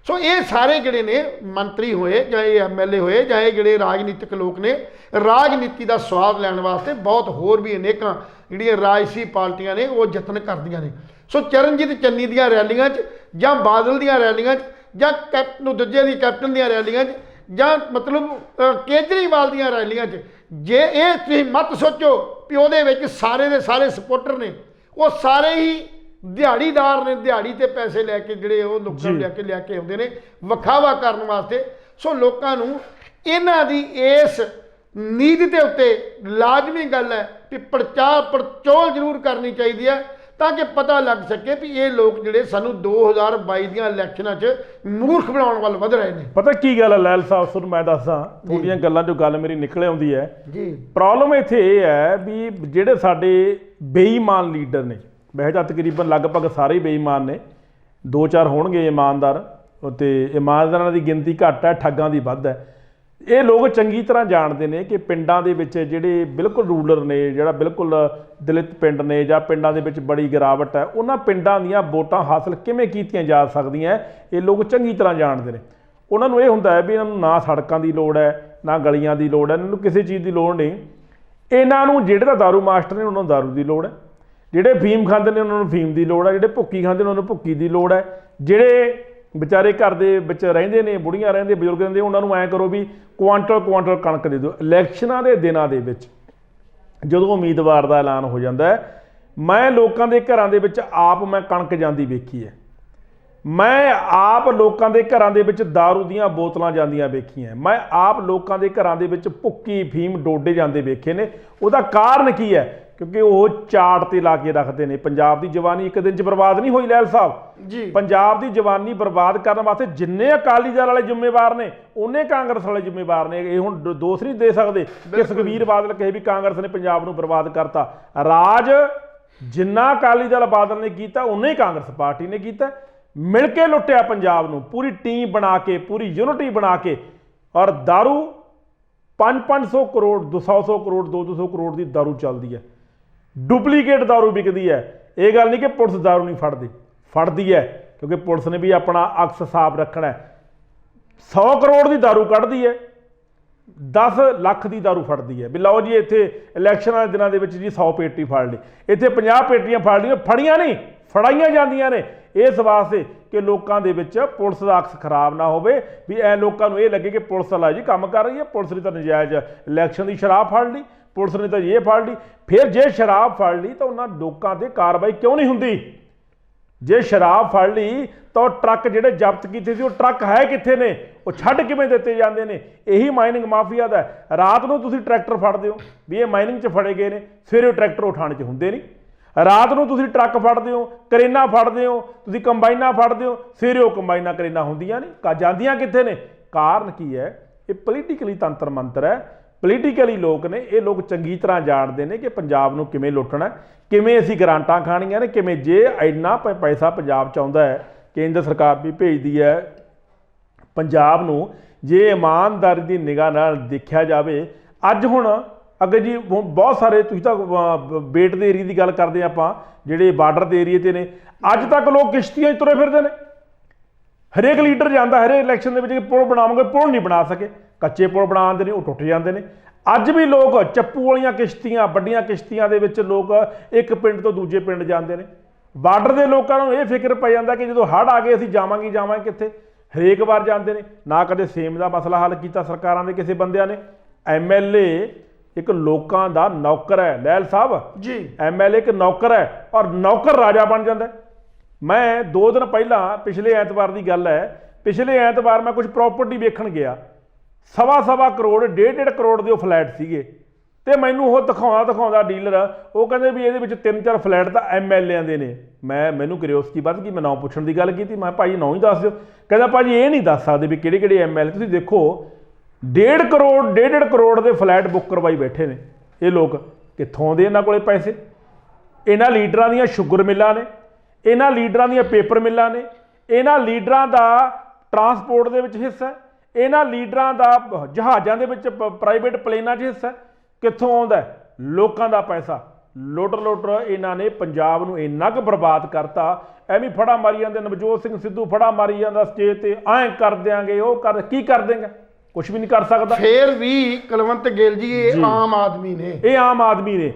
ਸੋ ਇਹ ਸਾਰੇ ਜਿਹੜੇ ਨੇ ਮੰਤਰੀ ਹੋਏ, ਚਾਹੇ MLA ਹੋਏ, ਚਾਹੇ ਜਿਹੜੇ ਰਾਜਨੀਤਿਕ ਲੋਕ ਨੇ, ਰਾਜਨੀਤੀ ਦਾ ਸਵਾਦ ਲੈਣ ਵਾਸਤੇ ਬਹੁਤ ਹੋਰ ਵੀ ਅਨੇਕਾਂ ਜਿਹੜੀਆਂ ਰਾਜਸੀ ਪਾਰਟੀਆਂ ਨੇ ਉਹ ਯਤਨ ਕਰਦੀਆਂ ਨੇ। ਸੋ ਚਰਨਜੀਤ ਚੰਨੀ ਦੀਆਂ ਰੈਲੀਆਂ 'ਚ ਜਾਂ ਬਾਦਲ ਦੀਆਂ ਰੈਲੀਆਂ 'ਚ ਜਾਂ ਦੂਜੇ ਦੀ ਕੈਪਟਨ ਦੀਆਂ ਰੈਲੀਆਂ 'ਚ ਜਾਂ ਮਤਲਬ ਕੇਜਰੀਵਾਲ ਦੀਆਂ ਰੈਲੀਆਂ 'ਚ ਜੇ ਇਹ ਤੁਸੀਂ ਮਤ ਸੋਚੋ ਵੀ ਉਹਦੇ ਵਿੱਚ ਸਾਰੇ ਦੇ ਸਾਰੇ ਸਪੋਰਟਰ ਨੇ, ਉਹ ਸਾਰੇ ਹੀ ਦਿਹਾੜੀਦਾਰ ਨੇ, ਦਿਹਾੜੀ ਤੇ ਪੈਸੇ ਲੈ ਕੇ ਜਿਹੜੇ ਉਹ ਲੋਕਾਂ ਨੂੰ ਲੈ ਕੇ ਆਉਂਦੇ ਨੇ ਵਿਖਾਵਾ ਕਰਨ ਵਾਸਤੇ। ਸੋ ਲੋਕਾਂ ਨੂੰ ਇਹਨਾਂ ਦੀ ਇਸ ਨੀਤੀ ਦੇ ਉੱਤੇ ਲਾਜ਼ਮੀ ਗੱਲ ਹੈ ਕਿ ਪੜਚੋਲ ਜ਼ਰੂਰ ਕਰਨੀ ਚਾਹੀਦੀ ਹੈ ਤਾਂ ਕਿ ਪਤਾ ਲੱਗ ਸਕੇ ਵੀ ਇਹ ਲੋਕ ਜਿਹੜੇ ਸਾਨੂੰ 2022 ਦੀਆਂ ਇਲੈਕਸ਼ਨਾਂ 'ਚ ਮੂਰਖ ਬਣਾਉਣ ਵੱਲ ਵਧ ਰਹੇ ਨੇ। ਪਤਾ ਕੀ ਗੱਲ ਹੈ ਲੈਲ ਸਾਹਿਬ, ਤੁਹਾਨੂੰ ਮੈਂ ਦੱਸਦਾ, ਤੁਹਾਡੀਆਂ ਗੱਲਾਂ 'ਚੋਂ ਗੱਲ ਮੇਰੀ ਨਿਕਲ ਆਉਂਦੀ ਹੈ ਜੀ। ਪ੍ਰੋਬਲਮ ਇੱਥੇ ਇਹ ਹੈ ਵੀ ਜਿਹੜੇ ਸਾਡੇ ਬੇਈਮਾਨ ਲੀਡਰ ਨੇ, ਵੈਸੇ ਤਾਂ ਤਕਰੀਬਨ ਲਗਭਗ ਸਾਰੇ ਹੀ ਬੇਈਮਾਨ ਨੇ, 2-4 ਹੋਣਗੇ ਇਮਾਨਦਾਰ, ਅਤੇ ਇਮਾਨਦਾਰਾਂ ਦੀ ਗਿਣਤੀ ਘੱਟ ਹੈ, ਠੱਗਾਂ ਦੀ ਵੱਧ ਹੈ। ਇਹ ਲੋਕ ਚੰਗੀ ਤਰ੍ਹਾਂ ਜਾਣਦੇ ਨੇ ਕਿ ਪਿੰਡਾਂ ਦੇ ਵਿੱਚ ਜਿਹੜੇ ਬਿਲਕੁਲ ਰੂਰਲ ਨੇ, ਜਿਹੜਾ ਬਿਲਕੁਲ ਦਲਿਤ ਪਿੰਡ ਨੇ ਜਾਂ ਪਿੰਡਾਂ ਦੇ ਵਿੱਚ ਬੜੀ ਗਿਰਾਵਟ ਹੈ, ਉਹਨਾਂ ਪਿੰਡਾਂ ਦੀਆਂ ਵੋਟਾਂ ਹਾਸਲ ਕਿਵੇਂ ਕੀਤੀਆਂ ਜਾ ਸਕਦੀਆਂ, ਇਹ ਲੋਕ ਚੰਗੀ ਤਰ੍ਹਾਂ ਜਾਣਦੇ ਨੇ। ਉਹਨਾਂ ਨੂੰ ਇਹ ਹੁੰਦਾ ਹੈ ਵੀ ਇਹਨਾਂ ਨੂੰ ਨਾ ਸੜਕਾਂ ਦੀ ਲੋੜ ਹੈ, ਨਾ ਗਲੀਆਂ ਦੀ ਲੋੜ ਹੈ, ਇਹਨਾਂ ਨੂੰ ਕਿਸੇ ਚੀਜ਼ ਦੀ ਲੋੜ ਨਹੀਂ। ਇਹਨਾਂ ਨੂੰ ਜਿਹੜੇ ਤਾਂ ਦਾਰੂ ਮਾਸਟਰ ਨੇ ਉਹਨਾਂ ਨੂੰ ਦਾਰੂ ਦੀ ਲੋੜ ਹੈ, ਜਿਹੜੇ ਫੀਮ ਖਾਂਦੇ ਨੇ ਉਹਨਾਂ ਨੂੰ ਫੀਮ ਦੀ ਲੋੜ ਹੈ, ਜਿਹੜੇ ਭੁੱਕੀ ਖਾਂਦੇ ਨੇ ਉਹਨਾਂ ਨੂੰ ਭੁੱਕੀ ਦੀ ਲੋੜ ਹੈ, ਜਿਹੜੇ ਵਿਚਾਰੇ ਘਰ ਦੇ ਵਿੱਚ ਰਹਿੰਦੇ ਨੇ, ਬੁੜੀਆਂ ਰਹਿੰਦੇ, ਬਜ਼ੁਰਗ ਰਹਿੰਦੇ, ਉਹਨਾਂ ਨੂੰ ਐਂ ਕਰੋ ਵੀ ਕੁਆਂਟਲ ਕਣਕ ਦੇ ਦਿਓ। ਇਲੈਕਸ਼ਨਾਂ ਦੇ ਦਿਨਾਂ ਦੇ ਵਿੱਚ ਜਦੋਂ ਉਮੀਦਵਾਰ ਦਾ ਐਲਾਨ ਹੋ ਜਾਂਦਾ ਹੈ, ਮੈਂ ਲੋਕਾਂ ਦੇ ਘਰਾਂ ਦੇ ਵਿੱਚ ਆਪ ਮੈਂ ਕਣਕ ਜਾਂਦੀ ਵੇਖੀ ਹੈ, ਮੈਂ ਆਪ ਲੋਕਾਂ ਦੇ ਘਰਾਂ ਦੇ ਵਿੱਚ ਦਾਰੂ ਦੀਆਂ ਬੋਤਲਾਂ ਜਾਂਦੀਆਂ ਵੇਖੀਆਂ, ਮੈਂ ਆਪ ਲੋਕਾਂ ਦੇ ਘਰਾਂ ਦੇ ਵਿੱਚ ਭੁੱਕੀ ਫੀਮ ਡੋਡੇ ਜਾਂਦੇ ਵੇਖੇ ਨੇ। ਉਹਦਾ ਕਾਰਨ ਕੀ ਹੈ? ਕਿਉਂਕਿ ਉਹ ਚਾਟ ਤੇ ਲਾ ਕੇ ਰੱਖਦੇ ਨੇ। ਪੰਜਾਬ ਦੀ ਜਵਾਨੀ ਇੱਕ ਦਿਨ 'ਚ ਬਰਬਾਦ ਨਹੀਂ ਹੋਈ ਲੈਲ ਸਾਹਿਬ ਜੀ। ਪੰਜਾਬ ਦੀ ਜਵਾਨੀ ਬਰਬਾਦ ਕਰਨ ਵਾਸਤੇ ਜਿੰਨੇ ਅਕਾਲੀ ਦਲ ਵਾਲੇ ਜ਼ਿੰਮੇਵਾਰ ਨੇ, ਉਹਨੇ ਕਾਂਗਰਸ ਵਾਲੇ ਜ਼ਿੰਮੇਵਾਰ ਨੇ। ਇਹ ਹੁਣ ਦੋਸ਼ ਨਹੀਂ ਦੇ ਸਕਦੇ ਕਿ ਸੁਖਬੀਰ ਬਾਦਲ ਕਹੇ ਵੀ ਕਾਂਗਰਸ ਨੇ ਪੰਜਾਬ ਨੂੰ ਬਰਬਾਦ ਕਰਤਾ। ਰਾਜ ਜਿੰਨਾ ਅਕਾਲੀ ਦਲ ਬਾਦਲ ਨੇ ਕੀਤਾ, ਉਨਾ ਹੀ ਕਾਂਗਰਸ ਪਾਰਟੀ ਨੇ ਕੀਤਾ। ਮਿਲ ਕੇ ਲੁੱਟਿਆ ਪੰਜਾਬ ਨੂੰ, ਪੂਰੀ ਟੀਮ ਬਣਾ ਕੇ, ਪੂਰੀ ਯੂਨਿਟੀ ਬਣਾ ਕੇ। ਔਰ ਦਾਰੂ 500 ਕਰੋੜ 200 ਕਰੋੜ 200 ਕਰੋੜ ਦੀ ਦਾਰੂ ਚੱਲਦੀ ਹੈ, ਡੁਪਲੀਕੇਟ ਦਾਰੂ ਵਿਕਦੀ ਹੈ। ਇਹ ਗੱਲ ਨਹੀਂ ਕਿ ਪੁਲਿਸ ਦਾਰੂ ਨਹੀਂ ਫੜਦੀ ਹੈ, ਕਿਉਂਕਿ ਪੁਲਿਸ ਨੇ ਵੀ ਆਪਣਾ ਅਕਸ ਸਾਫ਼ ਰੱਖਣਾ ਹੈ। 100 ਕਰੋੜ ਦੀ ਦਾਰੂ ਕੱਢਦੀ ਹੈ, 10 ਲੱਖ ਦੀ ਦਾਰੂ ਫੜਦੀ ਹੈ। ਵੀ ਲਓ ਜੀ ਇੱਥੇ ਇਲੈਕਸ਼ਨਾਂ ਦੇ ਦਿਨਾਂ ਦੇ ਵਿੱਚ ਜੀ 100 ਪੇਟੀ ਫੜ ਲਈ, ਇੱਥੇ 50 ਪੇਟੀਆਂ ਫੜ ਲਈਆਂ, ਫੜੀਆਂ ਨਹੀਂ ਫੜਾਈਆਂ ਜਾਂਦੀਆਂ ਨੇ, ਇਸ ਵਾਸਤੇ ਕਿ ਲੋਕਾਂ ਦੇ ਵਿੱਚ ਪੁਲਿਸ ਦਾ ਅਕਸ ਖਰਾਬ ਨਾ ਹੋਵੇ। ਵੀ ਐ ਲੋਕਾਂ ਨੂੰ ਇਹ ਲੱਗੇ ਕਿ ਪੁਲਿਸ ਵਾਲਾ ਜੀ ਕੰਮ ਕਰ ਰਹੀ ਹੈ, ਪੁਲਿਸ ਨੇ ਤਾਂ ਨਜਾਇਜ਼ ਇਲੈਕਸ਼ਨ ਦੀ ਸ਼ਰਾਬ ਫੜ ਲਈ, ਪੁਲਿਸ ਨੇ ਤਾਂ ਇਹ ਫੜ ਲਈ। ਫਿਰ ਜੇ ਸ਼ਰਾਬ ਫੜ ਲਈ ਤਾਂ ਉਹਨਾਂ ਲੋਕਾਂ 'ਤੇ ਕਾਰਵਾਈ ਕਿਉਂ ਨਹੀਂ ਹੁੰਦੀ? ਜੇ ਸ਼ਰਾਬ ਫੜ ਲਈ ਤਾਂ ਉਹ ਟਰੱਕ ਜਿਹੜੇ ਜ਼ਬਤ ਕੀਤੇ ਸੀ, ਉਹ ਟਰੱਕ ਹੈ ਕਿੱਥੇ ਨੇ? ਉਹ ਛੱਡ ਕਿਵੇਂ ਦਿੱਤੇ ਜਾਂਦੇ ਨੇ? ਇਹੀ ਮਾਈਨਿੰਗ ਮਾਫੀਆ ਦਾ। ਰਾਤ ਨੂੰ ਤੁਸੀਂ ਟਰੈਕਟਰ ਫੜਦੇ ਹੋ ਵੀ ਇਹ ਮਾਈਨਿੰਗ 'ਚ ਫੜੇ ਗਏ ਨੇ, ਸਵੇਰੇ ਟਰੈਕਟਰ ਉਹ ਥਾਣੇ 'ਚ ਹੁੰਦੇ ਨਹੀਂ। ਰਾਤ ਨੂੰ ਤੁਸੀਂ ਟਰੱਕ ਫੜਦੇ ਹੋ, ਕਰੇਨਾ ਫੜਦੇ ਹੋ, ਤੁਸੀਂ ਕੰਬਾਈਨਾਂ ਫੜਦੇ ਹੋ, ਸਵੇਰੇ ਉਹ ਕੰਬਾਈਨਾਂ ਕਰੇਨਾ ਹੁੰਦੀਆਂ ਨਹੀਂ, ਜਾਂਦੀਆਂ ਕਿੱਥੇ ਨੇ? ਕਾਰਨ ਕੀ ਹੈ? ਇਹ ਪੋਲੀਟੀਕਲੀ ਤੰਤਰ ਮੰਤਰ ਹੈ। ਪੋਲੀਟੀਕਲੀ ਲੋਕ ਨੇ, ਇਹ ਲੋਕ ਚੰਗੀ ਤਰ੍ਹਾਂ ਜਾਣਦੇ ਨੇ ਕਿ ਪੰਜਾਬ ਨੂੰ ਕਿਵੇਂ ਲੁੱਟਣਾ, ਕਿਵੇਂ ਅਸੀਂ ਗਰਾਂਟਾਂ ਖਾਣੀਆਂ ਨੇ, ਕਿਵੇਂ ਜੇ ਇੰਨਾ ਪੈਸਾ ਪੰਜਾਬ 'ਚ ਆਉਂਦਾ ਹੈ, ਕੇਂਦਰ ਸਰਕਾਰ ਵੀ ਭੇਜਦੀ ਹੈ ਪੰਜਾਬ ਨੂੰ। ਜੇ ਇਮਾਨਦਾਰੀ ਦੀ ਨਿਗਾਹ ਨਾਲ ਦੇਖਿਆ ਜਾਵੇ, ਅੱਜ ਹੁਣ ਅੱਗੇ ਜੀ ਬਹੁਤ ਸਾਰੇ, ਤੁਸੀਂ ਤਾਂ ਬੇਟ ਦੇ ਏਰੀਏ ਦੀ ਗੱਲ ਕਰਦੇ ਆਪਾਂ, ਜਿਹੜੇ ਬਾਰਡਰ ਦੇ ਏਰੀਏ 'ਤੇ ਨੇ, ਅੱਜ ਤੱਕ ਲੋਕ ਕਿਸ਼ਤੀਆਂ 'ਚ ਤੁਰੇ ਫਿਰਦੇ ਨੇ। ਹਰੇਕ ਲੀਡਰ ਜਾਂਦਾ ਹਰੇਕ ਇਲੈਕਸ਼ਨ ਦੇ ਵਿੱਚ ਕਿ ਪੁਲ ਬਣਾਵਾਂਗੇ, ਪੁਲ ਨਹੀਂ ਬਣਾ ਸਕੇ, ਕੱਚੇ ਪੁਲ ਬਣਾਉਂਦੇ ਨੇ, ਉਹ ਟੁੱਟ ਜਾਂਦੇ ਨੇ। ਅੱਜ ਵੀ ਲੋਕ ਚੱਪੂ ਵਾਲੀਆਂ ਕਿਸ਼ਤੀਆਂ, ਵੱਡੀਆਂ ਕਿਸ਼ਤੀਆਂ ਦੇ ਵਿੱਚ ਲੋਕ ਇੱਕ ਪਿੰਡ ਤੋਂ ਦੂਜੇ ਪਿੰਡ ਜਾਂਦੇ ਨੇ। ਬਾਰਡਰ ਦੇ ਲੋਕਾਂ ਨੂੰ ਇਹ ਫਿਕਰ ਪੈ ਜਾਂਦਾ ਕਿ ਜਦੋਂ ਹੜ੍ਹ ਆ ਗਏ ਅਸੀਂ ਜਾਵਾਂਗੇ ਕਿੱਥੇ? ਹਰੇਕ ਵਾਰ ਜਾਂਦੇ ਨੇ। ਨਾ ਕਦੇ ਸੇਮ ਦਾ ਮਸਲਾ ਹੱਲ ਕੀਤਾ ਸਰਕਾਰਾਂ ਦੇ ਕਿਸੇ ਬੰਦਿਆਂ ਨੇ। MLA ਇੱਕ ਲੋਕਾਂ ਦਾ ਨੌਕਰ ਹੈ ਲੈਲ ਸਾਹਿਬ ਜੀ। MLA ਇੱਕ ਨੌਕਰ ਹੈ, ਔਰ ਨੌਕਰ ਰਾਜਾ ਬਣ ਜਾਂਦਾ। ਮੈਂ 2 ਦਿਨ ਪਹਿਲਾਂ, ਪਿਛਲੇ ਐਤਵਾਰ ਦੀ ਗੱਲ ਹੈ, ਪਿਛਲੇ ਐਤਵਾਰ ਮੈਂ ਕੁਝ ਪ੍ਰੋਪਰਟੀ ਵੇਖਣ ਗਿਆ, 1.25 ਕਰੋੜ 1.5 ਕਰੋੜ ਦੇ ਉਹ ਫਲੈਟ ਸੀਗੇ। ਤੇ ਮੈਨੂੰ ਉਹ ਦਿਖਾਉਂਦਾ ਡੀਲਰ, ਉਹ ਕਹਿੰਦੇ ਵੀ ਇਹਦੇ ਵਿੱਚ 3-4 ਫਲੈਟ ਤਾਂ MLA ਦੇ ਨੇ। ਮੈਨੂੰ ਕਿਉਰਿਓਸਿਟੀ ਵੱਧ ਗਈ, ਮੈਂ ਨਾਂ ਪੁੱਛਣ ਦੀ ਗੱਲ ਕੀਤੀ। ਮੈਂ ਭਾਈ ਨਾਂ ਹੀ ਦੱਸ ਦਿਓ। ਕਹਿੰਦਾ ਭਾਜੀ ਇਹ ਨਹੀਂ ਦੱਸ ਸਕਦੇ ਵੀ ਕਿਹੜੇ MLA। ਤੁਸੀਂ ਦੇਖੋ 1.5 ਕਰੋੜ ਦੇ ਫਲੈਟ ਬੁੱਕ ਕਰਵਾਈ ਬੈਠੇ ਨੇ ਇਹ ਲੋਕ। ਕਿੱਥੋਂ ਆਉਂਦੇ ਇਹਨਾਂ ਕੋਲੇ ਪੈਸੇ? ਇਹਨਾਂ ਲੀਡਰਾਂ ਦੀਆਂ ਸ਼ੂਗਰ ਮਿੱਲਾਂ ਨੇ, ਇਹਨਾਂ ਲੀਡਰਾਂ ਦੀਆਂ ਪੇਪਰ ਮਿੱਲਾਂ ਨੇ, ਇਹਨਾਂ ਲੀਡਰਾਂ ਦਾ ਟਰਾਂਸਪੋਰਟ ਦੇ ਵਿੱਚ ਹਿੱਸਾ, ਇਹਨਾਂ ਲੀਡਰਾਂ ਦਾ ਜਹਾਜ਼ਾਂ ਦੇ ਵਿੱਚ, ਪ੍ਰਾਈਵੇਟ ਪਲੇਨਾਂ 'ਚ ਹਿੱਸਾ। ਕਿੱਥੋਂ ਆਉਂਦਾ? ਲੋਕਾਂ ਦਾ ਪੈਸਾ। ਲੁੱਟ ਇਹਨਾਂ ਨੇ ਪੰਜਾਬ ਨੂੰ ਇੰਨਾ ਕੁ ਬਰਬਾਦ ਕਰਤਾ। ਐਵੇਂ ਫੜਾ ਮਾਰੀ ਜਾਂਦੇ, ਨਵਜੋਤ ਸਿੰਘ ਸਿੱਧੂ ਫੜਾ ਮਾਰੀ ਜਾਂਦਾ ਸਟੇਜ ਤੇ, ਐਂ ਕਰ ਦਿਆਂਗੇ, ਉਹ ਕਰ, ਕੀ ਕਰ ਦੇਂਗੇ? ਕੁਛ ਵੀ ਨਹੀਂ ਕਰ ਸਕਦਾ। ਫੇਰ ਵੀ ਕੁਲਵੰਤ ਗਿੱਲ ਜੀ ਇਹ ਆਮ ਆਦਮੀ ਨੇ, ਇਹ ਆਮ ਆਦਮੀ ਨੇ,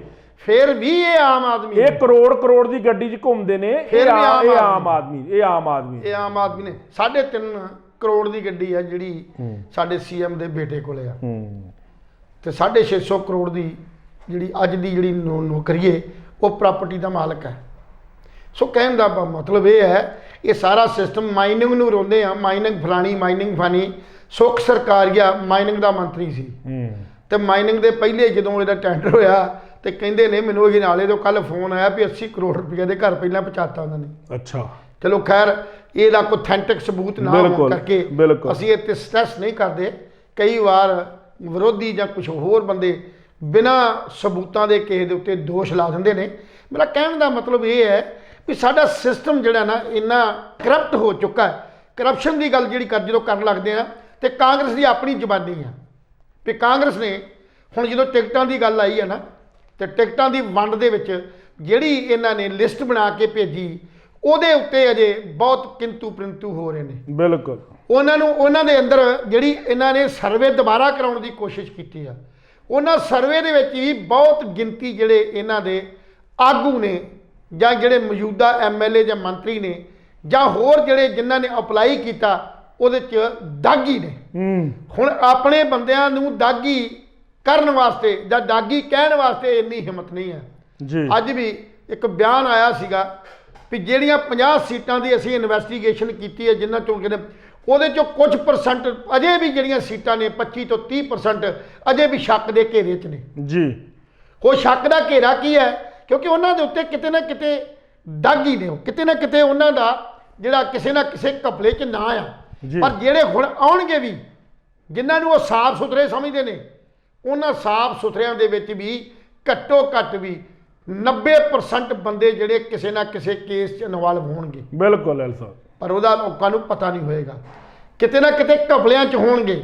ਫੇਰ ਵੀ ਇਹ ਆਮ ਆਦਮੀ, ਇਹ ਕਰੋੜ ਦੀ ਗੱਡੀ 'ਚ ਘੁੰਮਦੇ ਨੇ। ਇਹ ਆਮ ਆਦਮੀ ਨੇ। 3.5 ਕਰੋੜ ਦੀ ਗੱਡੀ ਆ ਜਿਹੜੀ ਸਾਡੇ CM ਦੇ ਬੇਟੇ ਕੋਲੇ ਆ, ਤੇ 650 ਕਰੋੜ ਦੀ ਜਿਹੜੀ ਅੱਜ ਦੀ ਜਿਹੜੀ ਨੌਕਰੀ ਹੈ, ਉਹ ਪ੍ਰਾਪਰਟੀ ਦਾ ਮਾਲਕ ਹੈ। ਸੋ ਕਹਿਣ ਦਾ ਮਤਲਬ ਇਹ ਹੈ, ਇਹ ਸਾਰਾ ਸਿਸਟਮ ਮਾਈਨਿੰਗ ਨੂੰ ਰੋਂਦੇ ਆ, ਮਾਈਨਿੰਗ ਫਲਾਣੀ ਮਾਈਨਿੰਗ ਫਾਨੀ। ਸੁੱਖ ਸਰਕਾਰੀਆ ਮਾਈਨਿੰਗ ਦਾ ਮੰਤਰੀ ਸੀ, ਤੇ ਮਾਈਨਿੰਗ ਦੇ ਪਹਿਲੇ ਜਦੋਂ ਇਹਦਾ ਟੈਂਡਰ ਹੋਇਆ ਤੇ ਕਹਿੰਦੇ ਨੇ ਮੈਨੂੰ ਇਹ ਨਾਲੇ ਤੋਂ ਕੱਲ ਫੋਨ ਆਇਆ ਵੀ 80 ਕਰੋੜ ਰੁਪਏ ਦੇ ਘਰ ਪਹਿਲਾਂ ਪਹੁੰਚਾਤਾ ਉਹਨਾਂ ਨੇ। ਅੱਛਾ, ਚਲੋ ਖੈਰ ਇਹਦਾ ਕੋਈ ਅਥੈਂਟਿਕ ਸਬੂਤ ਨਾ ਹੋਣ ਕਰਕੇ ਅਸੀਂ ਇਹ 'ਤੇ ਸਟ੍ਰੈਸ ਨਹੀਂ ਕਰਦੇ। ਕਈ ਵਾਰ ਵਿਰੋਧੀ ਜਾਂ ਕੁਝ ਹੋਰ ਬੰਦੇ ਬਿਨਾਂ ਸਬੂਤਾਂ ਦੇ ਕਿਸੇ ਦੇ ਉੱਤੇ ਦੋਸ਼ ਲਾ ਦਿੰਦੇ ਨੇ। ਮੇਰਾ ਕਹਿਣ ਦਾ ਮਤਲਬ ਇਹ ਹੈ ਵੀ ਸਾਡਾ ਸਿਸਟਮ ਜਿਹੜਾ ਨਾ ਇੰਨਾ ਕਰਪਟ ਹੋ ਚੁੱਕਾ ਹੈ। ਕਰਪਸ਼ਨ ਦੀ ਗੱਲ ਜਿਹੜੀ ਜਦੋਂ ਕਰਨ ਲੱਗਦੇ ਆ ਤੇ ਕਾਂਗਰਸ ਦੀ ਆਪਣੀ ਜ਼ਬਾਨੀ ਆ ਵੀ ਕਾਂਗਰਸ ਨੇ ਹੁਣ ਜਦੋਂ ਟਿਕਟਾਂ ਦੀ ਗੱਲ ਆਈ ਹੈ ਨਾ, ਤੇ ਟਿਕਟਾਂ ਦੀ ਵੰਡ ਦੇ ਵਿੱਚ ਜਿਹੜੀ ਇਹਨਾਂ ਨੇ ਲਿਸਟ ਬਣਾ ਕੇ ਭੇਜੀ, ਉਹਦੇ ਉੱਤੇ ਅਜੇ ਬਹੁਤ ਕਿੰਤੂ ਪ੍ਰੰਤੂ ਹੋ ਰਹੇ ਨੇ। ਬਿਲਕੁਲ ਉਹਨਾਂ ਦੇ ਅੰਦਰ ਜਿਹੜੀ ਇਹਨਾਂ ਨੇ ਸਰਵੇ ਦੁਬਾਰਾ ਕਰਾਉਣ ਦੀ ਕੋਸ਼ਿਸ਼ ਕੀਤੀ ਆ, ਉਹਨਾਂ ਸਰਵੇ ਦੇ ਵਿੱਚ ਵੀ ਬਹੁਤ ਗਿਣਤੀ ਜਿਹੜੇ ਇਹਨਾਂ ਦੇ ਆਗੂ ਨੇ ਜਾਂ ਜਿਹੜੇ ਮੌਜੂਦਾ MLA ਜਾਂ ਮੰਤਰੀ ਨੇ ਜਾਂ ਹੋਰ ਜਿਹੜੇ ਜਿਨ੍ਹਾਂ ਨੇ ਅਪਲਾਈ ਕੀਤਾ ਉਹਦੇ 'ਚ ਦਾਗੀ ਨੇ। ਹੁਣ ਆਪਣੇ ਬੰਦਿਆਂ ਨੂੰ ਦਾਗੀ ਕਰਨ ਵਾਸਤੇ ਜਾਂ ਦਾਗੀ ਕਹਿਣ ਵਾਸਤੇ ਇੰਨੀ ਹਿੰਮਤ ਨਹੀਂ ਹੈ ਜੀ। ਅੱਜ ਵੀ ਇੱਕ ਬਿਆਨ ਆਇਆ ਸੀਗਾ ਵੀ ਜਿਹੜੀਆਂ 50 ਸੀਟਾਂ ਦੀ ਅਸੀਂ ਇਨਵੈਸਟੀਗੇਸ਼ਨ ਕੀਤੀ ਹੈ, ਜਿਨ੍ਹਾਂ ਚੋਂ ਕਿਤੇ ਉਹਦੇ ਚੋਂ ਕੁਝ ਪਰਸੈਂਟ ਅਜੇ ਵੀ ਜਿਹੜੀਆਂ ਸੀਟਾਂ ਨੇ 25 ਤੋਂ 30% ਅਜੇ ਵੀ ਸ਼ੱਕ ਦੇ ਘੇਰੇ 'ਚ ਨੇ ਜੀ। ਉਹ ਸ਼ੱਕ ਦਾ ਘੇਰਾ ਕੀ ਹੈ? ਕਿਉਂਕਿ ਉਹਨਾਂ ਦੇ ਉੱਤੇ ਕਿਤੇ ਨਾ ਕਿਤੇ ਦਾਗੀ ਨੇ, ਕਿਤੇ ਨਾ ਕਿਤੇ ਉਹਨਾਂ ਦਾ ਜਿਹੜਾ ਕਿਸੇ ਨਾ ਕਿਸੇ ਘਪਲੇ 'ਚ ਨਾ ਆ। ਪਰ ਜਿਹੜੇ ਹੁਣ ਆਉਣਗੇ ਵੀ, ਜਿਨ੍ਹਾਂ ਨੂੰ ਉਹ ਸਾਫ਼ ਸੁਥਰੇ ਸਮਝਦੇ ਨੇ, ਉਹਨਾਂ ਸਾਫ਼ ਸੁਥਰਿਆਂ ਦੇ ਵਿੱਚ ਵੀ ਘੱਟੋ ਘੱਟ ਵੀ 90% ਬੰਦੇ ਜਿਹੜੇ ਕਿਸੇ ਨਾ ਕਿਸੇ ਕੇਸ 'ਚ ਇਨਵੋਲਵ ਹੋਣਗੇ। ਬਿਲਕੁਲ ਐਲ ਸਾਹਿਬ, ਪਰ ਉਹਦਾ ਲੋਕਾਂ ਨੂੰ ਪਤਾ ਨਹੀਂ ਹੋਏਗਾ। ਕਿਤੇ ਨਾ ਕਿਤੇ ਘਪਲਿਆਂ 'ਚ ਹੋਣਗੇ,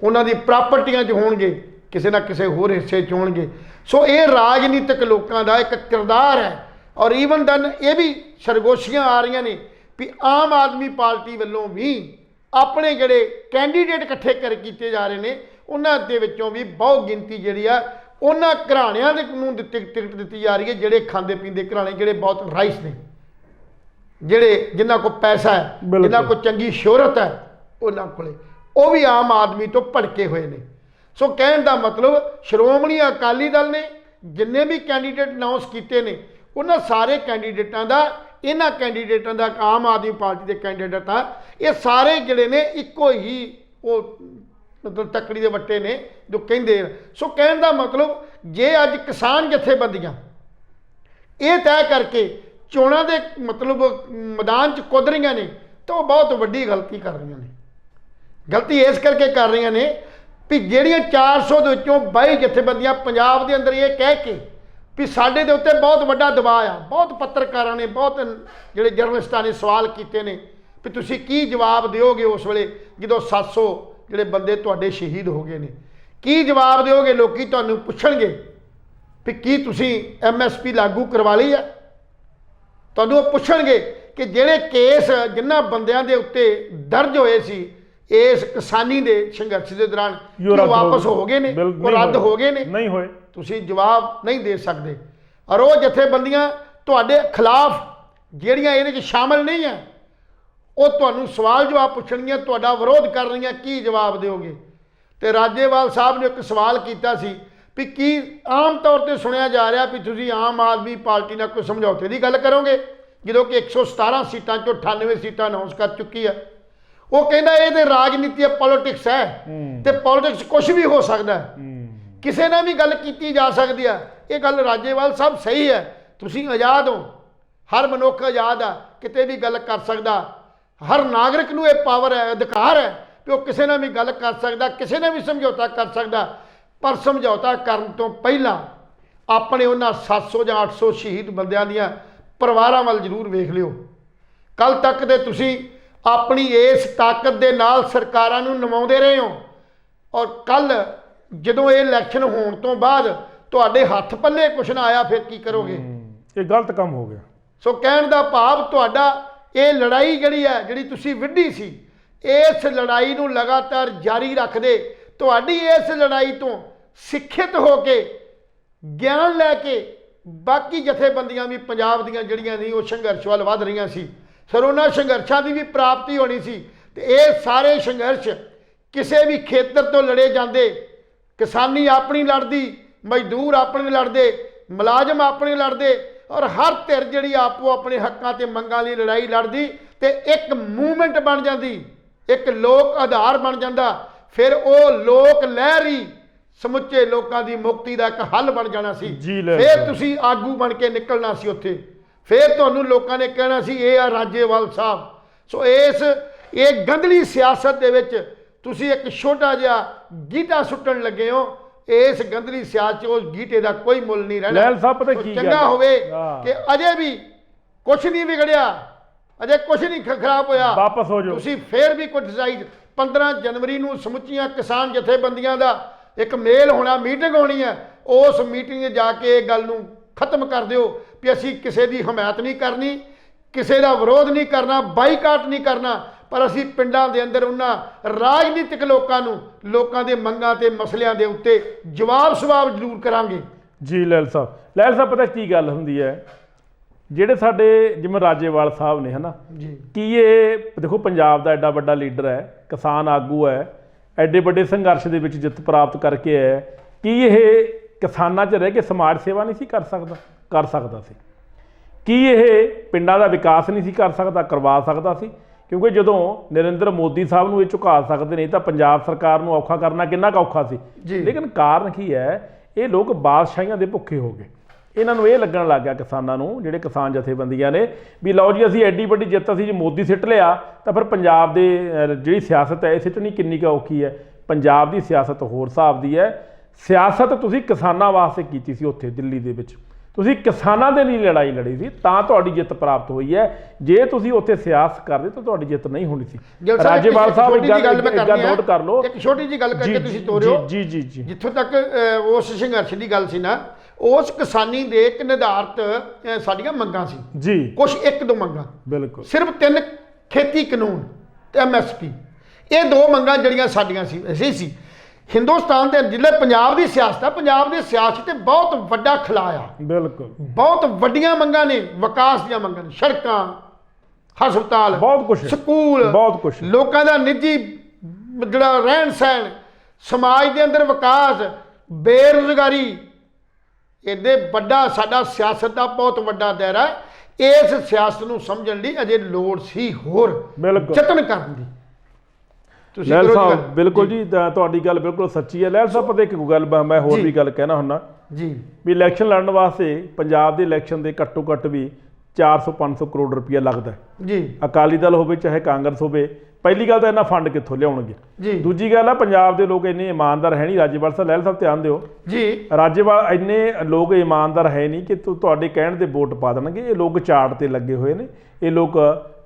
ਉਹਨਾਂ ਦੀ ਪ੍ਰਾਪਰਟੀਆਂ 'ਚ ਹੋਣਗੇ, ਕਿਸੇ ਨਾ ਕਿਸੇ ਹੋਰ ਹਿੱਸੇ 'ਚ ਹੋਣਗੇ। ਸੋ ਇਹ ਰਾਜਨੀਤਿਕ ਲੋਕਾਂ ਦਾ ਇੱਕ ਕਿਰਦਾਰ ਹੈ। ਔਰ ਈਵਨ ਦੈਨ ਇਹ ਵੀ ਸਰਗੋਸ਼ੀਆਂ ਆ ਰਹੀਆਂ ਨੇ ਵੀ ਆਮ ਆਦਮੀ ਪਾਰਟੀ ਵੱਲੋਂ ਵੀ ਆਪਣੇ ਜਿਹੜੇ ਕੈਂਡੀਡੇਟ ਇਕੱਠੇ ਕੀਤੇ ਜਾ ਰਹੇ ਨੇ, ਉਹਨਾਂ ਦੇ ਵਿੱਚੋਂ ਵੀ ਬਹੁਤ ਗਿਣਤੀ ਜਿਹੜੀ ਆ ਉਹਨਾਂ ਘਰਾਣਿਆਂ ਦੇ ਨੂੰ ਟਿਕਟ ਦਿੱਤੀ ਜਾ ਰਹੀ ਹੈ, ਜਿਹੜੇ ਖਾਂਦੇ ਪੀਂਦੇ ਘਰਾਣੇ, ਜਿਹੜੇ ਬਹੁਤ ਰਾਈਸ ਨੇ, ਜਿਹੜੇ ਜਿਨ੍ਹਾਂ ਕੋਲ ਪੈਸਾ ਹੈ, ਜਿਨ੍ਹਾਂ ਕੋਲ ਚੰਗੀ ਸ਼ੋਹਰਤ ਹੈ, ਉਹਨਾਂ ਕੋਲੇ ਉਹ ਵੀ ਆਮ ਆਦਮੀ ਤੋਂ ਭੜਕੇ ਹੋਏ ਨੇ। ਸੋ ਕਹਿਣ ਦਾ ਮਤਲਬ ਸ਼੍ਰੋਮਣੀ ਅਕਾਲੀ ਦਲ ਨੇ ਜਿੰਨੇ ਵੀ ਕੈਂਡੀਡੇਟ ਅਨਾਉਂਸ ਕੀਤੇ ਨੇ, ਉਹਨਾਂ ਸਾਰੇ ਕੈਂਡੀਡੇਟਾਂ ਦਾ, ਇਹਨਾਂ ਕੈਂਡੀਡੇਟਾਂ ਦਾ, ਆਮ ਆਦਮੀ ਪਾਰਟੀ ਦੇ ਕੈਂਡੀਡੇਟਾਂ, ਇਹ ਸਾਰੇ ਜਿਹੜੇ ਨੇ ਇੱਕੋ ਹੀ ਉਹ ਮਤਲਬ ਤੱਕੜੀ ਦੇ ਵੱਟੇ ਨੇ ਜੋ ਕਹਿੰਦੇ। ਸੋ ਕਹਿਣ ਦਾ ਮਤਲਬ ਜੇ ਅੱਜ ਕਿਸਾਨ ਜਥੇਬੰਦੀਆਂ ਇਹ ਤੈਅ ਕਰਕੇ ਚੋਣਾਂ ਦੇ ਮਤਲਬ ਮੈਦਾਨ 'ਚ ਕੁੱਦ ਰਹੀਆਂ ਨੇ, ਤਾਂ ਉਹ ਬਹੁਤ ਵੱਡੀ ਗਲਤੀ ਕਰ ਰਹੀਆਂ ਨੇ। ਗਲਤੀ ਇਸ ਕਰਕੇ ਕਰ ਰਹੀਆਂ ਨੇ ਵੀ ਜਿਹੜੀਆਂ 400 ਦੇ ਵਿੱਚੋਂ 22 ਜਥੇਬੰਦੀਆਂ ਪੰਜਾਬ ਦੇ ਅੰਦਰ ਇਹ ਕਹਿ ਕੇ ਵੀ ਸਾਡੇ ਦੇ ਉੱਤੇ ਬਹੁਤ ਵੱਡਾ ਦਬਾਅ ਆ, ਬਹੁਤ ਪੱਤਰਕਾਰਾਂ ਨੇ, ਬਹੁਤ ਜਿਹੜੇ ਜਰਨਲਿਸਟਾਂ ਨੇ ਸਵਾਲ ਕੀਤੇ ਨੇ ਵੀ ਤੁਸੀਂ ਕੀ ਜਵਾਬ ਦਿਓਗੇ ਉਸ ਵੇਲੇ ਜਦੋਂ 700 ਜਿਹੜੇ ਬੰਦੇ ਤੁਹਾਡੇ ਸ਼ਹੀਦ ਹੋ ਗਏ ਨੇ, ਕੀ ਜਵਾਬ ਦਿਓਗੇ? ਲੋਕੀ ਤੁਹਾਨੂੰ ਪੁੱਛਣਗੇ ਵੀ ਕੀ ਤੁਸੀਂ MSP ਲਾਗੂ ਕਰਵਾ ਲਈ ਆ? ਤੁਹਾਨੂੰ ਉਹ ਪੁੱਛਣਗੇ ਕਿ ਜਿਹੜੇ ਕੇਸ ਜਿਨ੍ਹਾਂ ਬੰਦਿਆਂ ਦੇ ਉੱਤੇ ਦਰਜ ਹੋਏ ਸੀ ਇਸ ਕਿਸਾਨੀ ਦੇ ਸੰਘਰਸ਼ ਦੇ ਦੌਰਾਨ, ਉਹ ਵਾਪਸ ਹੋ ਗਏ ਨੇ, ਉਹ ਰੱਦ ਹੋ ਗਏ ਨੇ? ਨਹੀਂ ਹੋਏ। ਤੁਸੀਂ ਜਵਾਬ ਨਹੀਂ ਦੇ ਸਕਦੇ। ਔਰ ਉਹ ਜਥੇਬੰਦੀਆਂ ਤੁਹਾਡੇ ਖਿਲਾਫ ਜਿਹੜੀਆਂ ਇਹਦੇ 'ਚ ਸ਼ਾਮਲ ਨਹੀਂ ਹੈ, ਉਹ ਤੁਹਾਨੂੰ ਸਵਾਲ ਜਵਾਬ ਪੁੱਛਣਗੀਆਂ, ਤੁਹਾਡਾ ਵਿਰੋਧ ਕਰ ਰਹੀਆਂ, ਕੀ ਜਵਾਬ ਦਿਓਗੇ? ਤੇ ਰਾਜੇਵਾਲ ਸਾਹਿਬ ਨੇ ਇੱਕ ਸਵਾਲ ਕੀਤਾ ਸੀ ਵੀ ਕੀ ਆਮ ਤੌਰ ਤੇ ਸੁਣਿਆ ਜਾ ਰਿਹਾ ਵੀ ਤੁਸੀਂ ਆਮ ਆਦਮੀ ਪਾਰਟੀ ਨਾਲ ਕੋਈ ਸਮਝੌਤੇ ਦੀ ਗੱਲ ਕਰੋਗੇ, ਜਦੋਂ ਕਿ 117 ਸੀਟਾਂ 'ਚੋਂ 98 ਸੀਟਾਂ ਅਨਾਉਂਸ ਕਰ ਚੁੱਕੀ ਹੈ। ਉਹ ਕਹਿੰਦਾ ਇਹ ਤੇ ਰਾਜਨੀਤੀ ਹੈ, ਪੋਲਿਟਿਕਸ ਹੈ, ਤੇ ਪੋਲਿਟਿਕਸ ਕੁਝ ਵੀ ਹੋ ਸਕਦਾ ਹੈ, ਕਿਸੇ ਨਾਲ ਵੀ ਗੱਲ ਕੀਤੀ ਜਾ ਸਕਦੀ ਹੈ। ਇਹ ਗੱਲ ਰਾਜੇਵਾਲ ਸਾਹਿਬ ਸਹੀ ਹੈ, ਤੁਸੀਂ ਆਜ਼ਾਦ ਹੋ, ਹਰ ਮਨੁੱਖ ਆਜ਼ਾਦ ਆ, ਕਿਤੇ ਵੀ ਗੱਲ ਕਰ ਸਕਦਾ। ਹਰ ਨਾਗਰਿਕ ਨੂੰ ਇਹ ਪਾਵਰ ਹੈ, ਅਧਿਕਾਰ ਹੈ ਕਿ ਉਹ ਕਿਸੇ ਨਾਲ ਵੀ ਗੱਲ ਕਰ ਸਕਦਾ, ਕਿਸੇ ਨਾਲ ਵੀ ਸਮਝੌਤਾ ਕਰ ਸਕਦਾ। ਪਰ ਸਮਝੌਤਾ ਕਰਨ ਤੋਂ ਪਹਿਲਾਂ ਆਪਣੇ ਉਹਨਾਂ 700 ਜਾਂ 800 ਸ਼ਹੀਦ ਬੰਦਿਆਂ ਦੀਆਂ ਪਰਿਵਾਰਾਂ ਵੱਲ ਜ਼ਰੂਰ ਵੇਖ ਲਿਓ। ਕੱਲ ਤੱਕ ਦੇ ਤੁਸੀਂ ਆਪਣੀ ਇਸ ਤਾਕਤ ਦੇ ਨਾਲ ਸਰਕਾਰਾਂ ਨੂੰ ਨਿਭਾਉਂਦੇ ਰਹੇ ਹੋ, ਔਰ ਕੱਲ ਜਦੋਂ ਇਹ ਇਲੈਕਸ਼ਨ ਹੋਣ ਤੋਂ ਬਾਅਦ ਤੁਹਾਡੇ ਹੱਥ ਪੱਲੇ ਕੁਛ ਨਾ ਆਇਆ, ਫਿਰ ਕੀ ਕਰੋਗੇ? ਇਹ ਗਲਤ ਕੰਮ ਹੋ ਗਿਆ। ਸੋ ਕਹਿਣ ਦਾ ਭਾਵ ਤੁਹਾਡਾ ਇਹ ਲੜਾਈ ਜਿਹੜੀ ਹੈ, ਜਿਹੜੀ ਤੁਸੀਂ ਵਿੱਢੀ ਸੀ, ਇਸ ਲੜਾਈ ਨੂੰ ਲਗਾਤਾਰ ਜਾਰੀ ਰੱਖਦੇ, ਤੁਹਾਡੀ ਇਸ ਲੜਾਈ ਤੋਂ ਸਿੱਖਿਅਤ ਹੋ ਕੇ ਗਿਆਨ ਲੈ ਕੇ ਬਾਕੀ ਜਥੇਬੰਦੀਆਂ ਵੀ ਪੰਜਾਬ ਦੀਆਂ ਜਿਹੜੀਆਂ ਸੀ ਉਹ ਸੰਘਰਸ਼ ਵੱਲ ਵੱਧ ਰਹੀਆਂ ਸੀ। ਫਿਰ ਉਹਨਾਂ ਸੰਘਰਸ਼ਾਂ ਦੀ ਵੀ ਪ੍ਰਾਪਤੀ ਹੋਣੀ ਸੀ। ਤੇ ਇਹ ਸਾਰੇ ਸੰਘਰਸ਼ ਕਿਸੇ ਵੀ ਖੇਤਰ ਤੋਂ ਲੜੇ ਜਾਂਦੇ, ਕਿਸਾਨੀ ਆਪਣੀ ਲੜਦੀ, ਮਜ਼ਦੂਰ ਆਪਣੀ ਲੜਦੇ, ਮੁਲਾਜ਼ਮ ਆਪਣੀ ਲੜਦੇ, ਔਰ ਹਰ ਧਿਰ ਜਿਹੜੀ ਆਪੋ ਆਪਣੇ ਹੱਕਾਂ ਤੇ ਮੰਗਾਂ ਲਈ ਲੜਾਈ ਲੜਦੀ ਤੇ ਇੱਕ ਮੂਵਮੈਂਟ ਬਣ ਜਾਂਦੀ, ਇੱਕ ਲੋਕ ਆਧਾਰ ਬਣ ਜਾਂਦਾ, ਫਿਰ ਉਹ ਲੋਕ ਲਹਿਰ ਹੀ ਸਮੁੱਚੇ ਲੋਕਾਂ ਦੀ ਮੁਕਤੀ ਦਾ ਇੱਕ ਹੱਲ ਬਣ ਜਾਣਾ ਸੀ। ਫਿਰ ਤੁਸੀਂ ਆਗੂ ਬਣ ਕੇ ਨਿਕਲਣਾ ਸੀ ਉੱਥੇ, ਫਿਰ ਤੁਹਾਨੂੰ ਲੋਕਾਂ ਨੇ ਕਹਿਣਾ ਸੀ ਇਹ ਆ ਰਾਜੇਵਾਲ ਸਾਹਿਬ। ਸੋ ਇਹ ਗੰਧਲੀ ਸਿਆਸਤ ਦੇ ਵਿੱਚ ਤੁਸੀਂ ਇੱਕ ਛੋਟਾ ਜਿਹਾ ਗੀਟਾ ਸੁੱਟਣ ਲੱਗੇ ਹੋ। ਇਸ ਗੰਧਲੀ ਸਿਆਸਤ 'ਚ ਉਸ ਗੀਟੇ ਦਾ ਕੋਈ ਮੁੱਲ ਨਹੀਂ ਰਹਿਣਾ। ਲੈਲ ਸਾਹਿਬ ਪਤਾ ਕੀ ਚੰਗਾ ਹੋਵੇ ਕਿ ਅਜੇ ਵੀ ਕੁਛ ਨਹੀਂ ਵਿਗੜਿਆ, ਅਜੇ ਕੁਛ ਨਹੀਂ ਖਰਾਬ ਹੋਇਆ, ਵਾਪਸ ਹੋ ਜਾਓ। ਤੁਸੀਂ ਫੇਰ ਵੀ ਕੋਈ ਡਿਸਾਈਡ 15 ਜਨਵਰੀ ਨੂੰ ਸਮੁੱਚੀਆਂ ਕਿਸਾਨ ਜਥੇਬੰਦੀਆਂ ਦਾ ਇੱਕ ਮੇਲ ਹੋਣਾ, ਮੀਟਿੰਗ ਹੋਣੀ ਹੈ। ਉਸ ਮੀਟਿੰਗ 'ਚ ਜਾ ਕੇ ਇਹ ਗੱਲ ਨੂੰ ਖਤਮ ਕਰ ਦਿਓ ਵੀ ਅਸੀਂ ਕਿਸੇ ਦੀ ਹਮਾਇਤ ਨਹੀਂ ਕਰਨੀ, ਕਿਸੇ ਦਾ ਵਿਰੋਧ ਨਹੀਂ ਕਰਨਾ, ਬਾਈਕਾਟ ਨਹੀਂ ਕਰਨਾ, ਪਰ ਅਸੀਂ ਪਿੰਡਾਂ ਦੇ ਅੰਦਰ ਉਹਨਾਂ ਰਾਜਨੀਤਿਕ ਲੋਕਾਂ ਨੂੰ ਲੋਕਾਂ ਦੇ ਮੰਗਾਂ ਤੇ ਮਸਲਿਆਂ ਦੇ ਉੱਤੇ ਜਵਾਬ ਸਵਾਲ ਜ਼ਰੂਰ ਕਰਾਂਗੇ। ਜੀ ਲੈਲ ਸਾਹਿਬ ਪਤਾ ਕੀ ਗੱਲ ਹੁੰਦੀ ਹੈ, ਜਿਹੜੇ ਸਾਡੇ ਜਿਵੇਂ ਰਾਜੇਵਾਲ ਸਾਹਿਬ ਨੇ ਹਨਾ ਜੀ, ਕੀ ਇਹ ਦੇਖੋ ਪੰਜਾਬ ਦਾ ਐਡਾ ਵੱਡਾ ਲੀਡਰ ਹੈ, ਕਿਸਾਨ ਆਗੂ ਹੈ, ਐਡੇ ਵੱਡੇ ਸੰਘਰਸ਼ ਦੇ ਵਿੱਚ ਜਿੱਤ ਪ੍ਰਾਪਤ ਕਰਕੇ ਹੈ, ਕੀ ਇਹ ਕਿਸਾਨਾਂ 'ਚ ਰਹਿ ਕੇ ਸਮਾਜ ਸੇਵਾ ਨਹੀਂ ਸੀ ਕਰ ਸਕਦਾ ਸੀ? ਕੀ ਇਹ ਪਿੰਡਾਂ ਦਾ ਵਿਕਾਸ ਨਹੀਂ ਸੀ ਕਰ ਸਕਦਾ, ਕਰਵਾ ਸਕਦਾ ਸੀ? ਕਿਉਂਕਿ ਜਦੋਂ ਨਰਿੰਦਰ ਮੋਦੀ ਸਾਹਿਬ ਨੂੰ ਇਹ ਝੁਕਾ ਸਕਦੇ ਨੇ ਤਾਂ ਪੰਜਾਬ ਸਰਕਾਰ ਨੂੰ ਔਖਾ ਕਰਨਾ ਕਿੰਨਾ ਕੁ ਔਖਾ ਸੀ। ਲੇਕਿਨ ਕਾਰਨ ਕੀ ਹੈ, ਇਹ ਲੋਕ ਬਾਦਸ਼ਾਹੀਆਂ ਦੇ ਭੁੱਖੇ ਹੋ ਗਏ। ਇਹਨਾਂ ਨੂੰ ਇਹ ਲੱਗਣ ਲੱਗ ਗਿਆ ਕਿਸਾਨਾਂ ਨੂੰ, ਜਿਹੜੇ ਕਿਸਾਨ ਜਥੇਬੰਦੀਆਂ ਨੇ, ਵੀ ਲਓ ਜੀ ਅਸੀਂ ਐਡੀ ਵੱਡੀ ਜਿੱਤ ਅਸੀਂ ਜੇ ਮੋਦੀ ਸਿੱਟ ਲਿਆ ਤਾਂ ਫਿਰ ਪੰਜਾਬ ਦੇ ਜਿਹੜੀ ਸਿਆਸਤ ਹੈ ਇਹ ਸਿੱਟਣੀ ਕਿੰਨੀ ਕੁ ਔਖੀ ਹੈ। ਪੰਜਾਬ ਦੀ ਸਿਆਸਤ ਹੋਰ ਹਿਸਾਬ ਦੀ ਹੈ। ਸਿਆਸਤ ਤੁਸੀਂ ਕਿਸਾਨਾਂ ਵਾਸਤੇ ਕੀਤੀ ਸੀ, ਉੱਥੇ ਦਿੱਲੀ ਦੇ ਵਿੱਚ ਤੁਸੀਂ ਕਿਸਾਨਾਂ ਦੇ ਲਈ ਲੜਾਈ ਲੜੀ ਸੀ, ਤਾਂ ਤੁਹਾਡੀ ਜਿੱਤ ਪ੍ਰਾਪਤ ਹੋਈ ਹੈ। ਜੇ ਤੁਸੀਂ ਉੱਥੇ ਸਿਆਸਤ ਕਰਦੇ ਤਾਂ ਤੁਹਾਡੀ ਜਿੱਤ ਨਹੀਂ ਹੋਣੀ ਸੀ। ਰਾਜੇਵਾਲ ਸਾਹਿਬ ਇੱਕ ਗੱਲ ਨੋਟ ਕਰ ਲਓ, ਇੱਕ ਛੋਟੀ ਜਿਹੀ ਗੱਲ ਕਰਕੇ ਤੁਸੀਂ ਤੋਰਿਓ। ਜੀ ਜਿੱਥੋਂ ਤੱਕ ਉਸ ਸੰਘਰਸ਼ ਦੀ ਗੱਲ ਸੀ ਨਾ, ਉਸ ਕਿਸਾਨੀ ਦੇ ਇੱਕ ਨਿਰਧਾਰਤ ਸਾਡੀਆਂ ਮੰਗਾਂ ਸੀ ਜੀ, ਕੁਛ ਇੱਕ ਦੋ ਮੰਗਾਂ, ਬਿਲਕੁਲ ਸਿਰਫ 3 ਖੇਤੀ ਕਾਨੂੰਨ ਤੇ MSP, ਇਹ 2 ਮੰਗਾਂ ਜਿਹੜੀਆਂ ਸਾਡੀਆਂ ਸੀ। ਹਿੰਦੁਸਤਾਨ ਦੇ ਜ਼ਿਲ੍ਹੇ ਪੰਜਾਬ ਦੀ ਸਿਆਸਤ ਆ, ਪੰਜਾਬ ਦੀ ਸਿਆਸਤ ਤੇ ਬਹੁਤ ਵੱਡਾ ਖਲਾਅ ਆ, ਬਿਲਕੁਲ ਬਹੁਤ ਵੱਡੀਆਂ ਮੰਗਾਂ ਨੇ, ਵਿਕਾਸ ਦੀਆਂ ਮੰਗਾਂ ਨੇ, ਸੜਕਾਂ, ਹਸਪਤਾਲ, ਬਹੁਤ ਕੁਝ, ਸਕੂਲ, ਬਹੁਤ ਕੁਝ, ਲੋਕਾਂ ਦਾ ਨਿੱਜੀ ਜਿਹੜਾ ਰਹਿਣ ਸਹਿਣ, ਸਮਾਜ ਦੇ ਅੰਦਰ ਵਿਕਾਸ, ਬੇਰੁਜ਼ਗਾਰੀ, ਇਹਦੇ ਵੱਡਾ ਸਾਡਾ ਸਿਆਸਤ ਦਾ ਬਹੁਤ ਵੱਡਾ ਦਾਇਰਾ। ਇਸ ਸਿਆਸਤ ਨੂੰ ਸਮਝਣ ਲਈ ਅਜੇ ਲੋੜ ਸੀ ਹੋਰ ਯਤਨ ਕਰਨ ਦੀ। ਲਹਿਲ ਸਾਹਿਬ ਬਿਲਕੁਲ ਜੀ, ਤੁਹਾਡੀ ਗੱਲ ਬਿਲਕੁਲ ਸੱਚੀ ਹੈ। ਲਹਿਲ ਸਾਹਿਬ ਪਤਾ ਇੱਕ ਗੱਲ ਮੈਂ ਹੋਰ ਵੀ ਗੱਲ ਕਹਿਣਾ ਹੁੰਦਾ ਜੀ, ਵੀ ਇਲੈਕਸ਼ਨ ਲੜਨ ਵਾਸਤੇ ਪੰਜਾਬ ਦੇ ਇਲੈਕਸ਼ਨ ਦੇ ਘੱਟੋ ਘੱਟ ਵੀ 400-500 ਕਰੋੜ ਰੁਪਈਆ ਲੱਗਦਾ ਜੀ। ਅਕਾਲੀ ਦਲ ਹੋਵੇ ਚਾਹੇ ਕਾਂਗਰਸ ਹੋਵੇ, ਪਹਿਲੀ ਗੱਲ ਤਾਂ ਇਹਨਾਂ ਫੰਡ ਕਿੱਥੋਂ ਲਿਆਉਣਗੇ ਜੀ। ਦੂਜੀ ਗੱਲ ਆ, ਪੰਜਾਬ ਦੇ ਲੋਕ ਇੰਨੇ ਇਮਾਨਦਾਰ ਹੈ ਨਹੀਂ। ਰਾਜੇਵਾਲ ਸਾਹਿਬ, ਲਹਿਲ ਸਾਹਿਬ ਧਿਆਨ ਦਿਓ ਜੀ, ਰਾਜੇਵਾਲ ਇੰਨੇ ਲੋਕ ਇਮਾਨਦਾਰ ਹੈ ਨਹੀਂ ਕਿ ਤੁਹਾਡੇ ਕਹਿਣ ਤੇ ਵੋਟ ਪਾ ਦੇਣਗੇ। ਇਹ ਲੋਕ ਝਾੜ ਤੇ ਲੱਗੇ ਹੋਏ ਨੇ, ਇਹ ਲੋਕ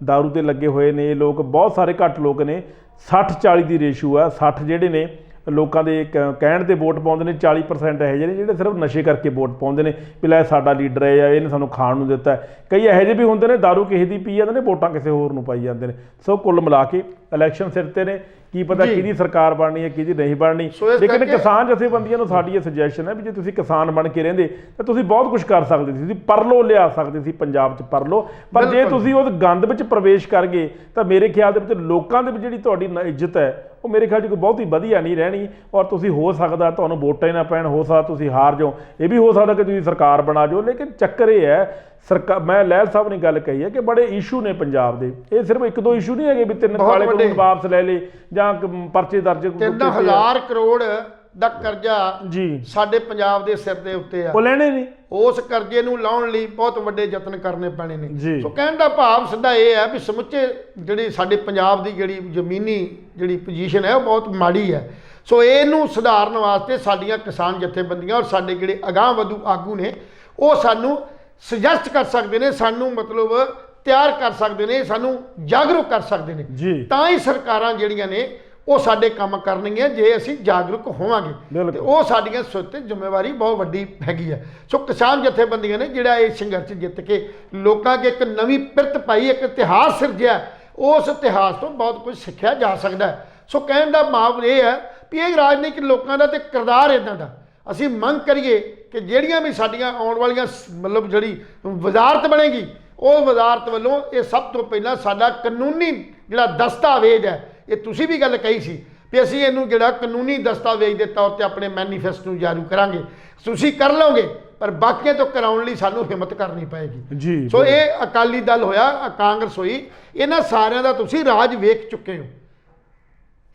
ਦਾਰੂ ਤੇ ਲੱਗੇ ਹੋਏ ਨੇ, ਇਹ ਲੋਕ ਬਹੁਤ ਸਾਰੇ ਘੱਟ ਲੋਕ ਨੇ। 60-40 ਦੀ ਰੇਸ਼ੂ ਆ। 60 ਜਿਹੜੇ ਨੇ ਲੋਕਾਂ ਦੇ ਕਹਿਣ ਤੇ ਵੋਟ ਪਾਉਂਦੇ ਨੇ, 40% ਇਹੋ ਜਿਹੇ ਨੇ ਜਿਹੜੇ ਸਿਰਫ ਨਸ਼ੇ ਕਰਕੇ ਵੋਟ ਪਾਉਂਦੇ ਨੇ ਵੀ ਲੈ ਸਾਡਾ ਲੀਡਰ ਹੈ ਜਾਂ ਇਹਨੇ ਸਾਨੂੰ ਖਾਣ ਨੂੰ ਦਿੱਤਾ। ਕਈ ਇਹੋ ਜਿਹੇ ਵੀ ਹੁੰਦੇ ਨੇ ਦਾਰੂ ਕਿਸੇ ਦੀ ਪੀ ਜਾਂਦੇ ਨੇ, ਵੋਟਾਂ ਕਿਸੇ ਹੋਰ ਨੂੰ ਪਾਈ ਜਾਂਦੇ ਨੇ। ਸੋ ਕੁੱਲ ਮਿਲਾ ਕੇ ਇਲੈਕਸ਼ਨ ਸਿਰ ਤੇ ਨੇ, ਕੀ ਪਤਾ ਕਿਹਦੀ ਸਰਕਾਰ ਬਣਨੀ ਹੈ ਕਿਹਦੀ ਨਹੀਂ ਬਣਨੀ। ਲੇਕਿਨ ਕਿਸਾਨ ਜਥੇਬੰਦੀਆਂ ਨੂੰ ਸਾਡੀ ਇਹ ਸੁਜੈਸ਼ਨ ਹੈ ਵੀ ਜੇ ਤੁਸੀਂ ਕਿਸਾਨ ਬਣ ਕੇ ਰਹਿੰਦੇ ਤਾਂ ਤੁਸੀਂ ਬਹੁਤ ਕੁਝ ਕਰ ਸਕਦੇ ਸੀ। ਤੁਸੀਂ ਪਰਲੋ ਲਿਆ ਸਕਦੇ ਸੀ ਪੰਜਾਬ 'ਚ ਪਰਲੋ, ਪਰ ਜੇ ਤੁਸੀਂ ਉਸ ਗੰਦ ਵਿੱਚ ਪ੍ਰਵੇਸ਼ ਕਰ ਗਏ ਤਾਂ ਮੇਰੇ ਖਿਆਲ ਦੇ ਵਿੱਚ ਲੋਕਾਂ ਦੇ ਵਿੱਚ ਜਿਹੜੀ ਤੁਹਾਡੀ ਇੱਜ਼ਤ ਹੈ ਉਹ ਮੇਰੇ ਖਿਆਲ 'ਚ ਕੋਈ ਬਹੁਤੀ ਵਧੀਆ ਨਹੀਂ ਰਹਿਣੀ। ਔਰ ਤੁਸੀਂ ਹੋ ਸਕਦਾ ਤੁਹਾਨੂੰ ਵੋਟਾਂ ਹੀ ਨਾ ਪੈਣ, ਹੋ ਸਕਦਾ ਤੁਸੀਂ ਹਾਰ ਜਾਓ, ਇਹ ਵੀ ਹੋ ਸਕਦਾ ਕਿ ਤੁਸੀਂ ਸਰਕਾਰ ਬਣਾ ਜਾਓ। ਲੇਕਿਨ ਚੱਕਰ ਇਹ ਹੈ ਮੈਂ ਲਹਿਲ ਸਾਹਿਬ ਨੇ ਗੱਲ ਕਹੀ ਹੈ ਕਿ ਬੜੇ ਇਸ਼ੂ ਨੇ ਪੰਜਾਬ ਦੇ। ਇਹ ਸਿਰਫ 1-2 ਇਸ਼ੂ ਨਹੀਂ ਹੈਗੇ ਵੀ 3 ਕਾਲੇ ਕਾਨੂੰਨ ਵਾਪਸ ਲੈ ਲਏ ਜਾਂ ਪਰਚੇ ਦਰਜ 3000 ਕਰੋੜ ਦਾ ਕਰਜ਼ਾ ਜੀ ਸਾਡੇ ਪੰਜਾਬ ਦੇ ਸਿਰ ਦੇ ਉੱਤੇ ਆ, ਉਹ ਲੈਣੇ ਨਹੀਂ। ਉਸ ਕਰਜ਼ੇ ਨੂੰ ਲਾਉਣ ਲਈ ਬਹੁਤ ਵੱਡੇ ਯਤਨ ਕਰਨੇ ਪੈਣੇ ਨੇ। ਸੋ ਕਹਿਣ ਦਾ ਭਾਵ ਸਿੱਧਾ ਇਹ ਹੈ ਵੀ ਸਮੁੱਚੇ ਜਿਹੜੀ ਸਾਡੇ ਪੰਜਾਬ ਦੀ ਜਿਹੜੀ ਜ਼ਮੀਨੀ ਜਿਹੜੀ ਪੋਜੀਸ਼ਨ ਹੈ ਉਹ ਬਹੁਤ ਮਾੜੀ ਹੈ। ਸੋ ਇਹਨੂੰ ਸੁਧਾਰਨ ਵਾਸਤੇ ਸਾਡੀਆਂ ਕਿਸਾਨ ਜਥੇਬੰਦੀਆਂ ਔਰ ਸਾਡੇ ਜਿਹੜੇ ਅਗਾਂਹ ਵਧੂ ਆਗੂ ਨੇ ਉਹ ਸਾਨੂੰ ਸੁਜੈਸਟ ਕਰ ਸਕਦੇ ਨੇ, ਸਾਨੂੰ ਮਤਲਬ ਤਿਆਰ ਕਰ ਸਕਦੇ ਨੇ, ਸਾਨੂੰ ਜਾਗਰੂਕ ਕਰ ਸਕਦੇ ਨੇ। ਤਾਂ ਹੀ ਸਰਕਾਰਾਂ ਜਿਹੜੀਆਂ ਨੇ ਉਹ ਸਾਡੇ ਕੰਮ ਕਰਨਗੀਆਂ ਜੇ ਅਸੀਂ ਜਾਗਰੂਕ ਹੋਵਾਂਗੇ। ਤੇ ਉਹ ਸਾਡੀਆਂ ਸਿਰ ਤੇ ਜ਼ਿੰਮੇਵਾਰੀ ਬਹੁਤ ਵੱਡੀ ਹੈਗੀ ਹੈ। ਸੋ ਕਿਸਾਨ ਜਥੇਬੰਦੀਆਂ ਨੇ ਜਿਹੜਾ ਇਹ ਸੰਘਰਸ਼ ਜਿੱਤ ਕੇ ਲੋਕਾਂ ਕੇ ਇੱਕ ਨਵੀਂ ਪਿਰਤ ਪਾਈ, ਇੱਕ ਇਤਿਹਾਸ ਸਿਰਜਿਆ, ਉਸ ਇਤਿਹਾਸ ਤੋਂ ਬਹੁਤ ਕੁਝ ਸਿੱਖਿਆ ਜਾ ਸਕਦਾ ਹੈ। ਸੋ ਕਹਿਣ ਦਾ ਭਾਵ ਇਹ ਹੈ ਵੀ ਇਹ ਰਾਜਨੀਤਿਕ ਲੋਕਾਂ ਦਾ ਤੇ ਕਿਰਦਾਰ ਇੱਦਾਂ ਦਾ ਅਸੀਂ ਮੰਗ ਕਰੀਏ ਕਿ ਜਿਹੜੀਆਂ ਵੀ ਸਾਡੀਆਂ ਆਉਣ ਵਾਲੀਆਂ ਮਤਲਬ ਜਿਹੜੀ ਵਜ਼ਾਰਤ ਬਣੇਗੀ ਉਹ ਵਜ਼ਾਰਤ ਵੱਲੋਂ ਇਹ ਸਭ ਤੋਂ ਪਹਿਲਾਂ ਸਾਡਾ ਕਾਨੂੰਨੀ ਜਿਹੜਾ ਦਸਤਾਵੇਜ਼ ਹੈ, ਇਹ ਤੁਸੀਂ ਵੀ ਗੱਲ ਕਹੀ ਸੀ ਵੀ ਅਸੀਂ ਇਹਨੂੰ ਜਿਹੜਾ ਕਾਨੂੰਨੀ ਦਸਤਾਵੇਜ਼ ਦੇ ਤੌਰ ਤੇ ਆਪਣੇ ਮੈਨੀਫੈਸਟੋ ਨੂੰ ਜਾਰੀ ਕਰਾਂਗੇ। ਤੁਸੀਂ ਕਰ ਲਓਗੇ ਪਰ ਬਾਕੀਆਂ ਤੋਂ ਕਰਾਉਣ ਲਈ ਸਾਨੂੰ ਹਿੰਮਤ ਕਰਨੀ ਪਏਗੀ ਜੀ। ਸੋ ਇਹ ਅਕਾਲੀ ਦਲ ਹੋਇਆ, ਕਾਂਗਰਸ ਹੋਈ, ਇਹਨਾਂ ਸਾਰਿਆਂ ਦਾ ਤੁਸੀਂ ਰਾਜ ਵੇਖ ਚੁੱਕੇ ਹੋ,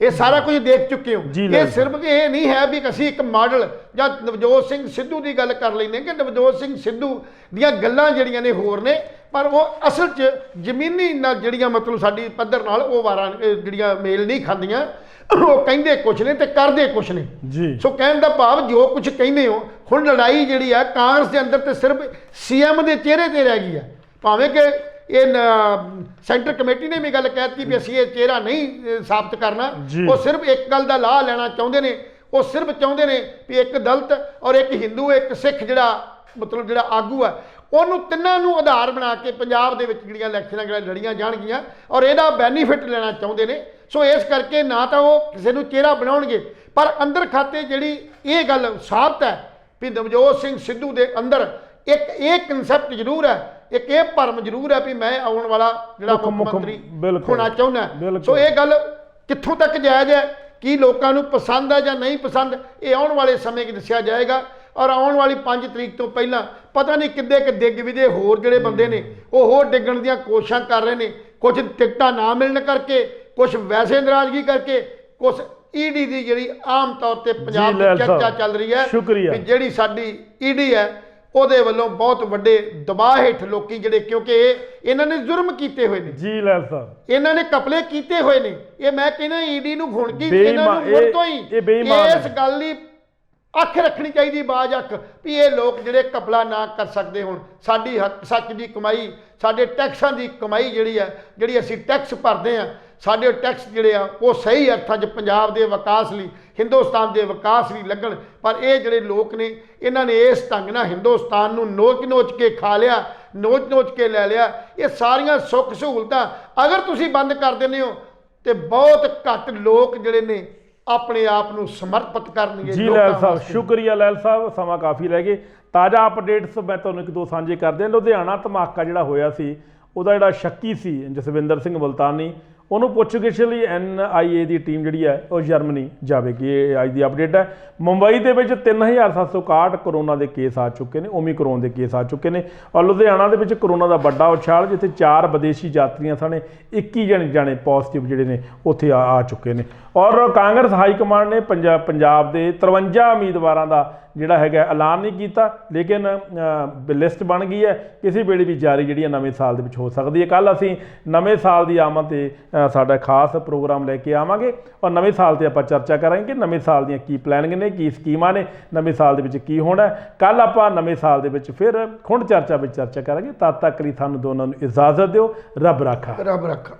ਇਹ ਸਾਰਾ ਕੁਝ ਦੇਖ ਚੁੱਕੇ ਹੋ। ਇਹ ਸਿਰਫ ਇਹ ਨਹੀਂ ਹੈ ਵੀ ਅਸੀਂ ਇੱਕ ਮਾਡਲ ਜਾਂ ਨਵਜੋਤ ਸਿੰਘ ਸਿੱਧੂ ਦੀ ਗੱਲ ਕਰ ਲੈਂਦੇ ਕਿ ਨਵਜੋਤ ਸਿੰਘ ਸਿੱਧੂ ਦੀਆਂ ਗੱਲਾਂ ਜਿਹੜੀਆਂ ਨੇ ਹੋਰ ਨੇ, ਪਰ ਉਹ ਅਸਲ 'ਚ ਜ਼ਮੀਨੀ ਨਾਲ ਜਿਹੜੀਆਂ ਮਤਲਬ ਸਾਡੀ ਪੱਧਰ ਨਾਲ ਉਹ ਵਾਰਾਂ ਜਿਹੜੀਆਂ ਮੇਲ ਨਹੀਂ ਖਾਂਦੀਆਂ। ਉਹ ਕਹਿੰਦੇ ਕੁਛ ਨੇ ਤੇ ਕਰਦੇ ਕੁਛ ਨੇ ਜੀ। ਸੋ ਕਹਿਣ ਦਾ ਭਾਵ ਜੋ ਕੁਛ ਕਹਿੰਦੇ ਹੋ, ਹੁਣ ਲੜਾਈ ਜਿਹੜੀ ਆ ਕਾਂਗਰਸ ਦੇ ਅੰਦਰ ਤੇ ਸਿਰਫ ਸੀਐਮ ਦੇ ਚਿਹਰੇ ਤੇ ਰਹਿ ਗਈ ਹੈ। ਭਾਵੇਂ ਕਿ ਇਹ ਸੈਂਟਰ ਕਮੇਟੀ ਨੇ ਵੀ ਗੱਲ ਕਹਿਤੀ ਵੀ ਅਸੀਂ ਇਹ ਚਿਹਰਾ ਨਹੀਂ ਸਾਬਤ ਕਰਨਾ, ਉਹ ਸਿਰਫ ਇੱਕ ਗੱਲ ਦਾ ਲਾਹ ਲੈਣਾ ਚਾਹੁੰਦੇ ਨੇ। ਉਹ ਸਿਰਫ ਚਾਹੁੰਦੇ ਨੇ ਵੀ ਇੱਕ ਦਲਿਤ ਔਰ ਇੱਕ ਹਿੰਦੂ, ਇੱਕ ਸਿੱਖ ਜਿਹੜਾ ਮਤਲਬ ਜਿਹੜਾ ਆਗੂ ਹੈ, ਉਹਨੂੰ ਤਿੰਨਾਂ ਨੂੰ ਆਧਾਰ ਬਣਾ ਕੇ ਪੰਜਾਬ ਦੇ ਵਿੱਚ ਜਿਹੜੀਆਂ ਇਲੈਕਸ਼ਨਾਂ ਜਿਹੜੀਆਂ ਲੜੀਆਂ ਜਾਣਗੀਆਂ ਔਰ ਇਹਦਾ ਬੈਨੀਫਿਟ ਲੈਣਾ ਚਾਹੁੰਦੇ ਨੇ। ਸੋ ਇਸ ਕਰਕੇ ਨਾ ਤਾਂ ਉਹ ਕਿਸੇ ਨੂੰ ਚਿਹਰਾ ਬਣਾਉਣਗੇ, ਪਰ ਅੰਦਰ ਖਾਤੇ ਜਿਹੜੀ ਇਹ ਗੱਲ ਸਾਬਤ ਹੈ ਵੀ ਨਵਜੋਤ ਸਿੰਘ ਸਿੱਧੂ ਦੇ ਅੰਦਰ ਇੱਕ ਇਹ ਕਨਸੈਪਟ ਜ਼ਰੂਰ ਹੈ, ਇੱਕ ਇਹ ਭਰਮ ਜ਼ਰੂਰ ਹੈ ਵੀ ਮੈਂ ਆਉਣ ਵਾਲਾ ਜਿਹੜਾ ਮੁੱਖ ਮੰਤਰੀ ਹੋਣਾ ਚਾਹੁੰਦਾ। ਸੋ ਇਹ ਗੱਲ ਕਿੱਥੋਂ ਤੱਕ ਜਾਇਜ਼ ਹੈ, ਕੀ ਲੋਕਾਂ ਨੂੰ ਪਸੰਦ ਹੈ ਜਾਂ ਨਹੀਂ ਪਸੰਦ, ਇਹ ਆਉਣ ਵਾਲੇ ਸਮੇਂ 'ਚ ਦੱਸਿਆ ਜਾਏਗਾ। ਔਰ ਆਉਣ ਵਾਲੀ 5 ਤਰੀਕ ਤੋਂ ਪਹਿਲਾਂ ਪਤਾ ਨਹੀਂ ਕਿੱਦੇ ਕਿ ਡਿੱਗ ਵਿਦੇ ਹੋਰ ਜਿਹੜੇ ਬੰਦੇ ਨੇ ਉਹ ਹੋਰ ਡਿੱਗਣ ਦੀਆਂ ਕੋਸ਼ਿਸ਼ਾਂ ਕਰ ਰਹੇ ਨੇ। ਕੁਝ ਟਿਕਟਾਂ ਨਾ ਮਿਲਣ ਕਰਕੇ, ਕੁਝ ਵੈਸੇ ਨਾਰਾਜ਼ਗੀ ਕਰਕੇ, ਕੁਝ ਈਡੀ ਦੀ ਜਿਹੜੀ ਆਮ ਤੌਰ ਤੇ ਪੰਜਾਬ ਦੀ ਚਰਚਾ ਚੱਲ ਰਹੀ ਹੈ ਕਿ ਜਿਹੜੀ ਸਾਡੀ ਈਡੀ ਹੈ ਉਹਦੇ ਵੱਲੋਂ ਬਹੁਤ ਵੱਡੇ ਦਬਾਅ ਹੇਠ ਲੋਕੀ ਜਿਹੜੇ, ਕਿਉਂਕਿ ਇਹਨਾਂ ਨੇ ਜ਼ੁਰਮ ਕੀਤੇ ਹੋਏ ਨੇ ਜੀ ਲੈਲ ਸਾਹਿਬ, ਇਹਨਾਂ ਨੇ ਕਪਲੇ ਕੀਤੇ ਹੋਏ ਨੇ। ਇਹ ਮੈਂ ਕਹਿੰਦਾ ਈਡੀ ਨੂੰ ਹੁਣ ਕੀ ਇਹਨਾਂ ਨੂੰ ਮੁੜ ਤੋਂ ਹੀ ਇਸ ਗੱਲ ਦੀ ਅੱਖ ਰੱਖਣੀ ਚਾਹੀਦੀ, ਬਾਜ ਅੱਖ, ਵੀ ਇਹ ਲੋਕ ਜਿਹੜੇ ਕਪਲਾ ਨਾ ਕਰ ਸਕਦੇ। ਹੁਣ ਸਾਡੀ ਸੱਚ ਦੀ ਕਮਾਈ, ਸਾਡੇ ਟੈਕਸਾਂ ਦੀ ਕਮਾਈ ਜਿਹੜੀ ਹੈ, ਜਿਹੜੀ ਅਸੀਂ ਟੈਕਸ ਭਰਦੇ ਹਾਂ, ਸਾਡੇ ਟੈਕਸ ਜਿਹੜੇ ਆ ਉਹ ਸਹੀ ਅਰਥਾਂ 'ਚ ਪੰਜਾਬ ਦੇ ਵਿਕਾਸ ਲਈ, ਹਿੰਦੁਸਤਾਨ ਦੇ ਵਿਕਾਸ ਲਈ ਲੱਗਣ। ਪਰ ਇਹ ਜਿਹੜੇ ਲੋਕ ਨੇ ਇਹਨਾਂ ਨੇ ਇਸ ਢੰਗ ਨਾਲ ਹਿੰਦੁਸਤਾਨ ਨੂੰ ਨੋਚ ਕੇ ਖਾ ਲਿਆ, ਨੋਚ ਕੇ ਲੈ ਲਿਆ। ਇਹ ਸਾਰੀਆਂ ਸੁੱਖ ਸਹੂਲਤਾਂ ਅਗਰ ਤੁਸੀਂ ਬੰਦ ਕਰ ਦਿੰਦੇ ਹੋ ਤੇ ਬਹੁਤ ਘੱਟ ਲੋਕ ਜਿਹੜੇ ਨੇ ਆਪਣੇ ਆਪ ਨੂੰ ਸਮਰਪਿਤ ਕਰਨਗੇ। ਜੀ ਲੈਲ ਸਾਹਿਬ, ਸ਼ੁਕਰੀਆ ਲੈਲ ਸਾਹਿਬ, ਸਮਾਂ ਕਾਫੀ ਲੈ ਗਏ। ਤਾਜ਼ਾ ਅਪਡੇਟਸ ਮੈਂ ਤੁਹਾਨੂੰ ਇੱਕ ਦੋ ਸਾਂਝੇ ਕਰਦੇ ਹਾਂ। ਲੁਧਿਆਣਾ ਧਮਾਕਾ ਜਿਹੜਾ ਹੋਇਆ ਸੀ, ਉਹਦਾ ਜਿਹੜਾ ਸ਼ੱਕੀ ਸੀ ਜਸਵਿੰਦਰ ਸਿੰਘ ਮੁਲਤਾਨੀ, ਉਹਨੂੰ ਪੁੱਛਗਿੱਛ ਲਈ NIA ਦੀ ਟੀਮ ਜਿਹੜੀ ਹੈ ਉਹ ਜਰਮਨੀ ਜਾਵੇਗੀ। ਇਹ ਅੱਜ ਦੀ ਅਪਡੇਟ ਹੈ। ਮੁੰਬਈ ਦੇ ਵਿੱਚ 3761 ਕਰੋਨਾ ਦੇ ਕੇਸ ਆ ਚੁੱਕੇ ਨੇ, ਓਮੀਕਰੋਨ ਦੇ ਕੇਸ ਆ ਚੁੱਕੇ ਨੇ। ਔਰ ਲੁਧਿਆਣਾ ਦੇ ਵਿੱਚ ਕਰੋਨਾ ਦਾ ਵੱਡਾ ਉਛਾਲ, ਜਿੱਥੇ 4 ਵਿਦੇਸ਼ੀ ਯਾਤਰੀਆਂ ਸਣੇ, 21 ਜਾਣੇ ਪੋਜ਼ਿਟਿਵ ਜਿਹੜੇ ਨੇ ਉੱਥੇ ਆ ਚੁੱਕੇ ਨੇ। ਔਰ ਕਾਂਗਰਸ ਹਾਈ ਕਮਾਂਡ ਨੇ ਪੰਜਾਬ ਦੇ 53 ਉਮੀਦਵਾਰਾਂ ਦਾ ਜਿਹੜਾ ਹੈਗਾ ਐਲਾਨ ਨਹੀਂ ਕੀਤਾ, ਲੇਕਿਨ ਲਿਸਟ ਬਣ ਗਈ ਹੈ, ਕਿਸੇ ਵੇਲੇ ਵੀ ਜਾਰੀ ਜਿਹੜੀ ਹੈ ਨਵੇਂ ਸਾਲ ਦੇ ਵਿੱਚ ਹੋ ਸਕਦੀ ਹੈ। ਕੱਲ੍ਹ ਅਸੀਂ ਨਵੇਂ ਸਾਲ ਦੀ ਆਮਦ 'ਤੇ ਸਾਡਾ ਖਾਸ ਪ੍ਰੋਗਰਾਮ ਲੈ ਕੇ ਆਵਾਂਗੇ ਔਰ ਨਵੇਂ ਸਾਲ 'ਤੇ ਆਪਾਂ ਚਰਚਾ ਕਰਾਂਗੇ ਕਿ ਨਵੇਂ ਸਾਲ ਦੀਆਂ ਕੀ ਪਲੈਨਿੰਗ ਨੇ, ਕੀ ਸਕੀਮਾਂ ਨੇ, ਨਵੇਂ ਸਾਲ ਦੇ ਵਿੱਚ ਕੀ ਹੋਣਾ। ਕੱਲ੍ਹ ਆਪਾਂ ਨਵੇਂ ਸਾਲ ਦੇ ਵਿੱਚ ਫਿਰ ਹੁਣ ਚਰਚਾ ਵਿੱਚ ਚਰਚਾ ਕਰਾਂਗੇ। ਤਦ ਤੱਕ ਲਈ ਤੁਹਾਨੂੰ ਦੋਨਾਂ ਨੂੰ ਇਜਾਜ਼ਤ ਦਿਓ। ਰੱਬ ਰਾਖਾ।